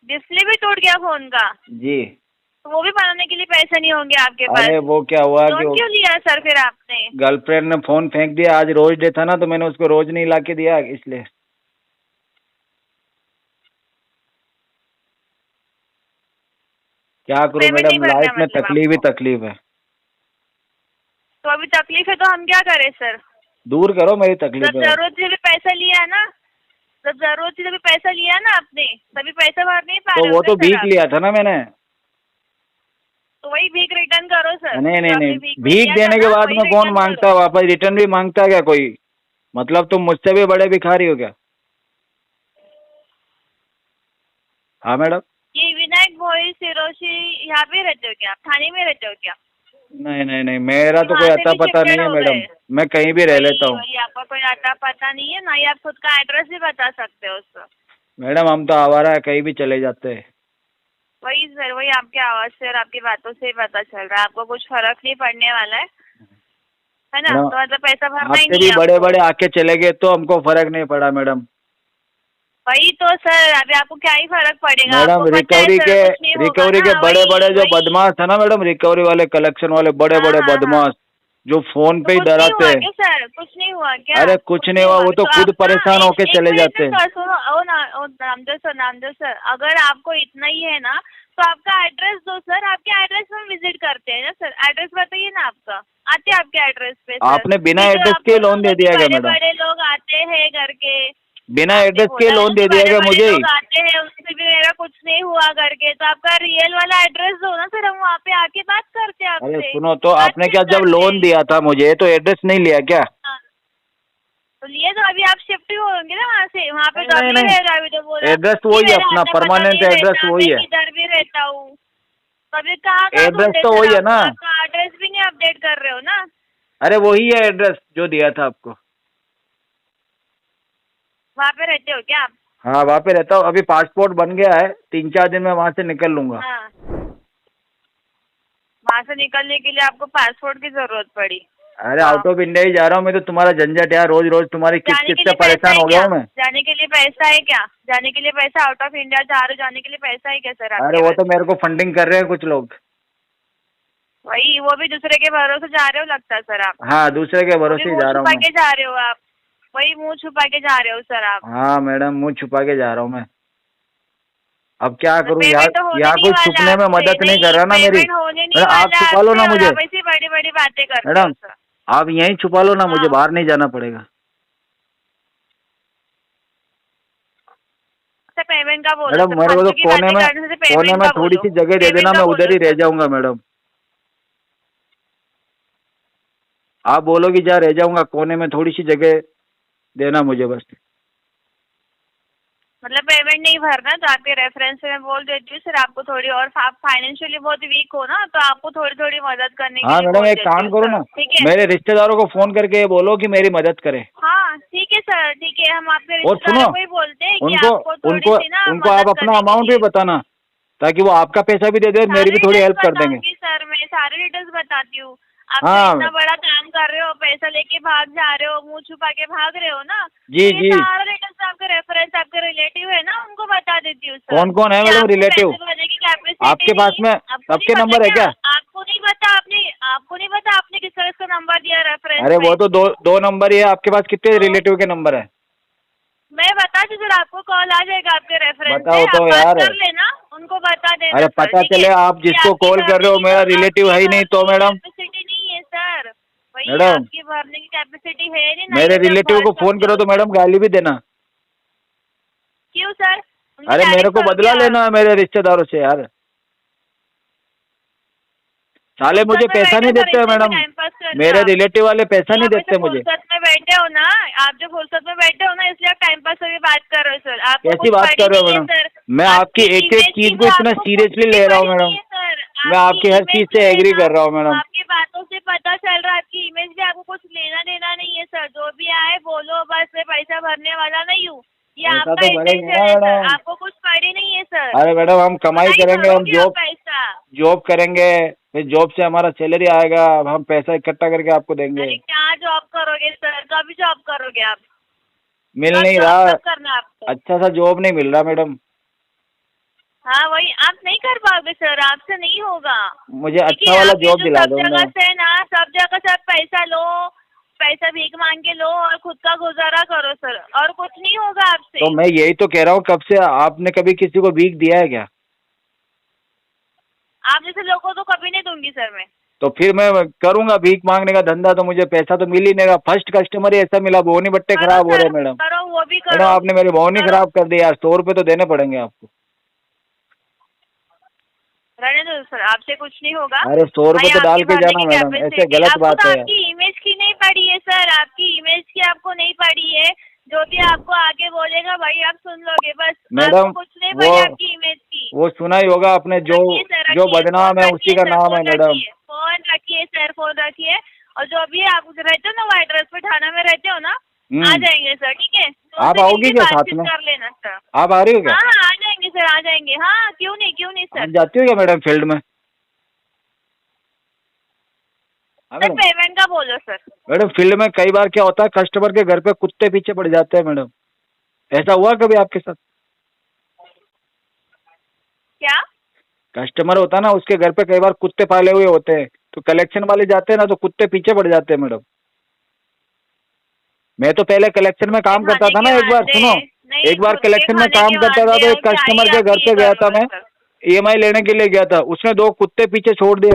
Speaker 7: डिस्प्ले भी टूट गया फोन का?
Speaker 8: जी।
Speaker 7: तो वो भी बनाने के लिए पैसे नहीं होंगे आपके पास?
Speaker 8: अरे वो क्या हुआ कि
Speaker 7: क्यों लिया सर फिर आपने?
Speaker 8: गर्लफ्रेंड ने फोन फेंक दिया, आज रोज डे था ना तो मैंने उसको रोज नहीं ला के दिया इसलिए। क्या करूं मैडम, लाइफ में तकलीफ ही तकलीफ है।
Speaker 7: तो अभी तकलीफ है तो हम क्या करें सर?
Speaker 8: दूर करो मेरी तकलीफ।
Speaker 7: जब जरूरत थी तभी पैसा लिया ना, जब जरूरत थी तभी पैसा लिया ना आपने, तभी पैसा भर नहीं पा रहे।
Speaker 8: तो वो तो भीख लिया था ना मैंने।
Speaker 7: तो वही भीख रिटर्न करो सर।
Speaker 8: नहीं नहीं नहीं, भीख देने के बाद में कौन मांगता है वापस? रिटर्न भी मांगता है क्या कोई? मतलब तुम मुझसे भी बड़े भिखारी हो क्या? हाँ मैडम।
Speaker 7: ये विनायक भोई सिरोशी यहाँ पे रहते हो क्या? थाने में रहते हो क्या?
Speaker 8: नहीं नहीं नहीं, मेरा तो कोई आता पता नहीं है मैडम, मैं कहीं भी रह लेता हूँ।
Speaker 7: आपका कोई आता पता नहीं है ना, ही आप खुद का एड्रेस भी बता सकते हो सर।
Speaker 8: मैडम हम तो आवारा है, कहीं भी चले जाते हैं।
Speaker 7: वही सर, वही आपके आवाज से और आपकी बातों से ही पता चल रहा है, आपको कुछ फर्क नहीं पड़ने वाला है ना? तो मतलब पैसा भरना ही नहीं है।
Speaker 8: बड़े बड़े आके चले गए तो हमको फर्क नहीं पड़ा मैडम।
Speaker 7: वही तो सर, अभी आपको क्या ही फर्क पड़ेगा
Speaker 8: मैडम? रिकवरी के बड़े बड़े जो बदमाश है ना मैडम, रिकवरी वाले कलेक्शन वाले बड़े बड़े बदमाश जो फोन पे ही डराते हैं।
Speaker 7: सर कुछ नहीं हुआ क्या?
Speaker 8: अरे कुछ नहीं हुआ, वो तो खुद परेशान होके चले जाते हैं।
Speaker 7: नामदेव सर, अगर आपको इतना ही है ना तो आपका एड्रेस दो सर, आपके एड्रेस में विजिट करते हैं ना सर। एड्रेस बताइए ना आपका, आते हैं आपके एड्रेस पे।
Speaker 8: आपने बिना एड्रेस के लोन दे दिया क्या मैडम?
Speaker 7: बड़े लोग आते हैं करके,
Speaker 8: बिना एड्रेस के लोन दे दिया क्या मुझे?
Speaker 7: आते हैं उनसे भी मेरा कुछ नहीं हुआ करके, तो आपका रियल वाला एड्रेस दो ना सर, हम वहाँ पे आके बात करते हैं आपसे।
Speaker 8: अरे सुनो तो, आपने क्या जब लोन दिया था मुझे तो एड्रेस नहीं लिया क्या?
Speaker 7: तो लिए तो अभी आप शिफ्ट ही होंगे ना वहाँ से, वहाँ पे तो अभी रहेगा। अभी तो बोला
Speaker 8: एड्रेस वही है अपना, परमानेंट एड्रेस वही है।
Speaker 7: इधर भी रहता हूँ, कभी कहाँ
Speaker 8: एड्रेस तो वही है ना?
Speaker 7: एड्रेस भी नहीं अपडेट कर रहे हो ना?
Speaker 8: अरे वही है एड्रेस जो दिया था आपको।
Speaker 7: वहाँ पे रहते हो क्या आप?
Speaker 8: हाँ वहाँ पे रहता हूँ, अभी पासपोर्ट बन गया है, 3-4 दिन में वहाँ से निकल लूंगा।
Speaker 7: हाँ। वहाँ से निकलने के लिए आपको पासपोर्ट की जरूरत पड़ी?
Speaker 8: अरे आउट ऑफ इंडिया ही जा रहा हूँ मैं तो, तुम्हारा झंझट यार, रोज रोज तुम्हारी किस से परेशान हो गया हूँ मैं।
Speaker 7: जाने के लिए पैसा है क्या? जाने के लिए पैसा, आउट ऑफ इंडिया जा रहे हो, जाने के लिए पैसा है क्या सर?
Speaker 8: अरे वो तो मेरे को फंडिंग कर रहे हैं कुछ लोग।
Speaker 7: वही, वो भी दूसरे के भरोसे जा रहे हो लगता है सर आप?
Speaker 8: हाँ दूसरे के भरोसे जा रहा हूँ।
Speaker 7: छुपा के जा रहे हो आप, वही मुँह छुपा के जा रहे हो सर आप।
Speaker 8: हाँ मैडम, मुँह छुपा के जा रहा हूँ मैं। अब क्या करूँ यार, यहाँ कोई छुपने में मदद नहीं कर रहा ना मेरी। आप छुपा लो ना मुझे।
Speaker 7: ऐसी बड़ी बड़ी बातें कर
Speaker 8: मैडम, आप यहीं छुपा लो ना मुझे, बाहर नहीं जाना पड़ेगा।
Speaker 7: से पेमेंट का बोलो
Speaker 8: मैडम,
Speaker 7: सर,
Speaker 8: मेरे को तो
Speaker 7: फालतू की बातें करने से
Speaker 8: कोने
Speaker 7: पेमेंट
Speaker 8: में
Speaker 7: का
Speaker 8: थोड़ी
Speaker 7: बोलो,
Speaker 8: सी जगह दे
Speaker 7: पेमेंट
Speaker 8: देना,
Speaker 7: का
Speaker 8: मैं उधर ही
Speaker 7: बोलो
Speaker 8: रह
Speaker 7: सर।
Speaker 8: जाऊंगा मैडम। आप बोलोगी जहाँ रह जाऊंगा, कोने में थोड़ी सी जगह देना मुझे बस।
Speaker 7: मतलब पेमेंट नहीं भरना तो आपके रेफरेंस से मैं बोल देती हूँ सर आपको थोड़ी, और आप फाइनेंशियली बहुत वीक हो ना तो आपको थोड़ी थोड़ी मदद करने के
Speaker 8: हाँ
Speaker 7: लिए
Speaker 8: मैडम,
Speaker 7: बोल
Speaker 8: एक
Speaker 7: देती
Speaker 8: काम
Speaker 7: हूँ
Speaker 8: करो
Speaker 7: सर,
Speaker 8: ना,
Speaker 7: ठीक है?
Speaker 8: मेरे रिश्तेदारों को फोन करके ये बोलो कि मेरी मदद करे।
Speaker 7: हाँ ठीक है सर, ठीक है, हम आपके
Speaker 8: और सुनो,
Speaker 7: रिश्तेदारों को ही बोलते हैं कि
Speaker 8: उनको
Speaker 7: आपको थोड़ी
Speaker 8: उनको
Speaker 7: सी ना
Speaker 8: उनको आप
Speaker 7: मदद
Speaker 8: अपना
Speaker 7: करने के
Speaker 8: अमाउंट भी
Speaker 7: लिए।
Speaker 8: बताना, ताकि वो आपका पैसा भी दे दे और मेरी भी
Speaker 7: सारे
Speaker 8: थोड़ी
Speaker 7: डिटेल्स
Speaker 8: हेल्प कर देंगे।
Speaker 7: बताऊंगी सर, मैं सारे डिटेल्स बताती हूँ। आप तो
Speaker 8: हाँ
Speaker 7: इतना बड़ा काम कर रहे हो, पैसा लेके भाग जा रहे हो, मुंह छुपा के भाग रहे हो ना,
Speaker 8: जी
Speaker 7: तो ये
Speaker 8: जी।
Speaker 7: सारा डिटेल्स आपके रेफरेंस, आपके रिलेटिव है ना, उनको बता देती हूँ सर।
Speaker 8: कौन कौन है
Speaker 7: कि
Speaker 8: मैडम
Speaker 7: आपको
Speaker 8: रिलेटिव?
Speaker 7: पैसे भरने की कैपेसिटी
Speaker 8: आपके
Speaker 7: नहीं
Speaker 8: पास
Speaker 7: है।
Speaker 8: में
Speaker 7: आपको नहीं
Speaker 8: सबके
Speaker 7: पता
Speaker 8: नंबर है क्या?
Speaker 7: आपको नहीं पता, आपने किस तरह का नंबर दिया रेफरेंस
Speaker 8: अरे
Speaker 7: में?
Speaker 8: वो तो दो नंबर ही है, आपके पास कितने रिलेटिव के नंबर है?
Speaker 7: मैं बता दूँ सर, आपको कॉल आ जाएगा आपके रेफरेंस से,
Speaker 8: बताओ तो
Speaker 7: आप बात
Speaker 8: यार।
Speaker 7: कर लेना, उनको बता देना
Speaker 8: अरे
Speaker 7: सर,
Speaker 8: पता
Speaker 7: ठीक है?
Speaker 8: चले आप
Speaker 7: कि
Speaker 8: जिसको
Speaker 7: आपकी
Speaker 8: कॉल कर
Speaker 7: भरने
Speaker 8: रहे हो
Speaker 7: की
Speaker 8: मेरा
Speaker 7: तो
Speaker 8: रिलेटिव है ही नहीं तो मैडम।
Speaker 7: कैपेसिटी नहीं है सर, वही
Speaker 8: मैडम,
Speaker 7: आपकी भरने की कैपेसिटी है नहीं,
Speaker 8: मेरे
Speaker 7: नहीं
Speaker 8: रिलेटिव को फोन करो तो मैडम गाली भी देना।
Speaker 7: क्यों सर? उनकी
Speaker 8: अरे मेरे
Speaker 7: डायरेक्ट
Speaker 8: को बदला
Speaker 7: करोगे
Speaker 8: लेना है मेरे रिश्तेदारों से यार। साले मुझे
Speaker 7: फुर्सत में
Speaker 8: पैसा नहीं
Speaker 7: बैठे
Speaker 8: देते
Speaker 7: हो,
Speaker 8: मैडम,
Speaker 7: टाइम पास कर रहे हो
Speaker 8: मेरे
Speaker 7: आप।
Speaker 8: रिलेटिव वाले पैसा नहीं
Speaker 7: आप ऐसे
Speaker 8: देते मुझे।
Speaker 7: फुर्सत में बैठे हो ना, आप जो फुर्सत में बैठे हो ना, इसलिए आप टाइम पास से भी बात कर रहे हो सर। आपको
Speaker 8: कैसी
Speaker 7: कुछ
Speaker 8: बात
Speaker 7: पड़ी
Speaker 8: कर रहे हो
Speaker 7: नहीं है
Speaker 8: मैडम?
Speaker 7: सर,
Speaker 8: मैं आपकी एक एक
Speaker 7: image
Speaker 8: चीज
Speaker 7: की
Speaker 8: को
Speaker 7: तो
Speaker 8: इतना
Speaker 7: आपको कुछ
Speaker 8: सीरियसली
Speaker 7: भी
Speaker 8: ले रहा हूँ
Speaker 7: पड़ी
Speaker 8: मैडम,
Speaker 7: नहीं है सर।
Speaker 8: मैं आपकी हर
Speaker 7: image
Speaker 8: चीज से
Speaker 7: जो है
Speaker 8: एग्री
Speaker 7: ना,
Speaker 8: कर रहा हूँ मैडम।
Speaker 7: आपकी बातों से पता चल रहा है आपकी इमेज से आपको कुछ लेना देना नहीं है सर। जो भी आए बोलो, बस मैं पैसा भरने वाला नहीं हूँ, ये
Speaker 8: पैसा
Speaker 7: आपका
Speaker 8: तो भरेंगे
Speaker 7: इंटेंशन
Speaker 8: ना
Speaker 7: है सर।
Speaker 8: मैडम।
Speaker 7: आपको कुछ पड़ी नहीं है सर।
Speaker 8: अरे मैडम, हम कमाई
Speaker 7: नहीं
Speaker 8: करेंगे, हम
Speaker 7: भरोगे आप
Speaker 8: जॉब
Speaker 7: पैसा।
Speaker 8: जॉब करेंगे, फिर जॉब से हमारा सैलरी आएगा, अब हम पैसा इकट्ठा करके आपको देंगे।
Speaker 7: अरे क्या जॉब करोगे सर? कभी जॉब करोगे आप?
Speaker 8: मिल
Speaker 7: कब
Speaker 8: नहीं
Speaker 7: जॉब
Speaker 8: रहा,
Speaker 7: कब करना है आपको?
Speaker 8: अच्छा सा जॉब नहीं मिल रहा मैडम।
Speaker 7: हाँ वही, आप नहीं कर पाओगे सर, आपसे नहीं होगा।
Speaker 8: मुझे
Speaker 7: देखिए,
Speaker 8: अच्छा वाला
Speaker 7: आप ये
Speaker 8: जॉब
Speaker 7: जो
Speaker 8: दिला
Speaker 7: सब
Speaker 8: दो
Speaker 7: जगह
Speaker 8: मैडम।
Speaker 7: से ना, सब जगह से आप पैसा लो, पैसा भीख मांग के लो और खुद का गुजारा करो सर, और कुछ नहीं होगा आपसे।
Speaker 8: तो मैं यही तो कह रहा हूँ, कब से आपने कभी किसी को भीख दिया है क्या?
Speaker 7: आप जैसे लोगों को तो कभी नहीं दूंगी सर मैं।
Speaker 8: तो फिर मैं करूंगा भीख मांगने का धंधा, तो मुझे पैसा तो मिल ही नहीं रहा। फर्स्ट कस्टमर ही ऐसा मिला, बोनी बट्टे
Speaker 7: करो
Speaker 8: खराब हो
Speaker 7: सर,
Speaker 8: रहे मैडम।
Speaker 7: करो, वो भी
Speaker 8: मैडम
Speaker 7: करो।
Speaker 8: आपने मेरी बोनी
Speaker 7: करो।
Speaker 8: खराब कर दी यार, 100 रुपये तो देने पड़ेंगे आपको।
Speaker 7: रहने दो सर, आपसे कुछ नहीं होगा।
Speaker 8: अरे 100 रुपये तो डाल के जाना मैडम, ऐसे गलत बात है यार।
Speaker 7: आपकी इमेज की नहीं पड़ी है सर, आपकी इमेज की आपको नहीं पड़ी है। जो भी आपको आगे बोलेगा भाई आप सुन लोगे बस।
Speaker 8: मैडम,
Speaker 7: आपको कुछ नहीं पड़ी आपकी इमेज की।
Speaker 8: वो सुना ही होगा आपने, जो
Speaker 7: रखिए सर,
Speaker 8: जो
Speaker 7: रखिए,
Speaker 8: बदनाम
Speaker 7: फोन
Speaker 8: है
Speaker 7: रखिए
Speaker 8: उसी का
Speaker 7: सर,
Speaker 8: नाम है
Speaker 7: फोन
Speaker 8: मैडम।
Speaker 7: रखिए, फोन रखिए सर, फोन रखिए। और जो भी आप रहते हो ना, वो एड्रेस पे थाना में रहते हो ना, आ जाएंगे सर, ठीक है? तो
Speaker 8: आप
Speaker 7: उनसे
Speaker 8: आओगी
Speaker 7: मिलके
Speaker 8: क्या साथ
Speaker 7: बातचीत
Speaker 8: में?
Speaker 7: कर लेना सर।
Speaker 8: आप आ रही हो क्या?
Speaker 7: हाँ हाँ, आ जाएंगे सर, आ जाएंगे। हाँ क्यों नहीं
Speaker 8: आप
Speaker 7: सर।
Speaker 8: जाती हो क्या मैडम फील्ड में? हाँ
Speaker 7: सर
Speaker 8: मैडम।
Speaker 7: पेमेंट का बोलो सर।
Speaker 8: मैडम फील्ड में कई बार क्या होता है, कस्टमर के घर पे कुत्ते पीछे पड़ जाते हैं मैडम, ऐसा हुआ कभी आपके साथ?
Speaker 7: क्या?
Speaker 8: कस्टमर होता है ना, उसके घर पे कई बार कुत्ते पाले हुए होते हैं, तो कलेक्शन वाले जाते हैं ना, तो कुत्ते पीछे पड़ जाते हैं मैडम। मैं तो पहले कलेक्शन में काम करता था ना, एक बार सुनो, एक बार कलेक्शन में काम करता था, तो एक कस्टमर के घर पे गया था मैं, EMI लेने के लिए गया था, उसने 2 कुत्ते पीछे छोड़ दिए।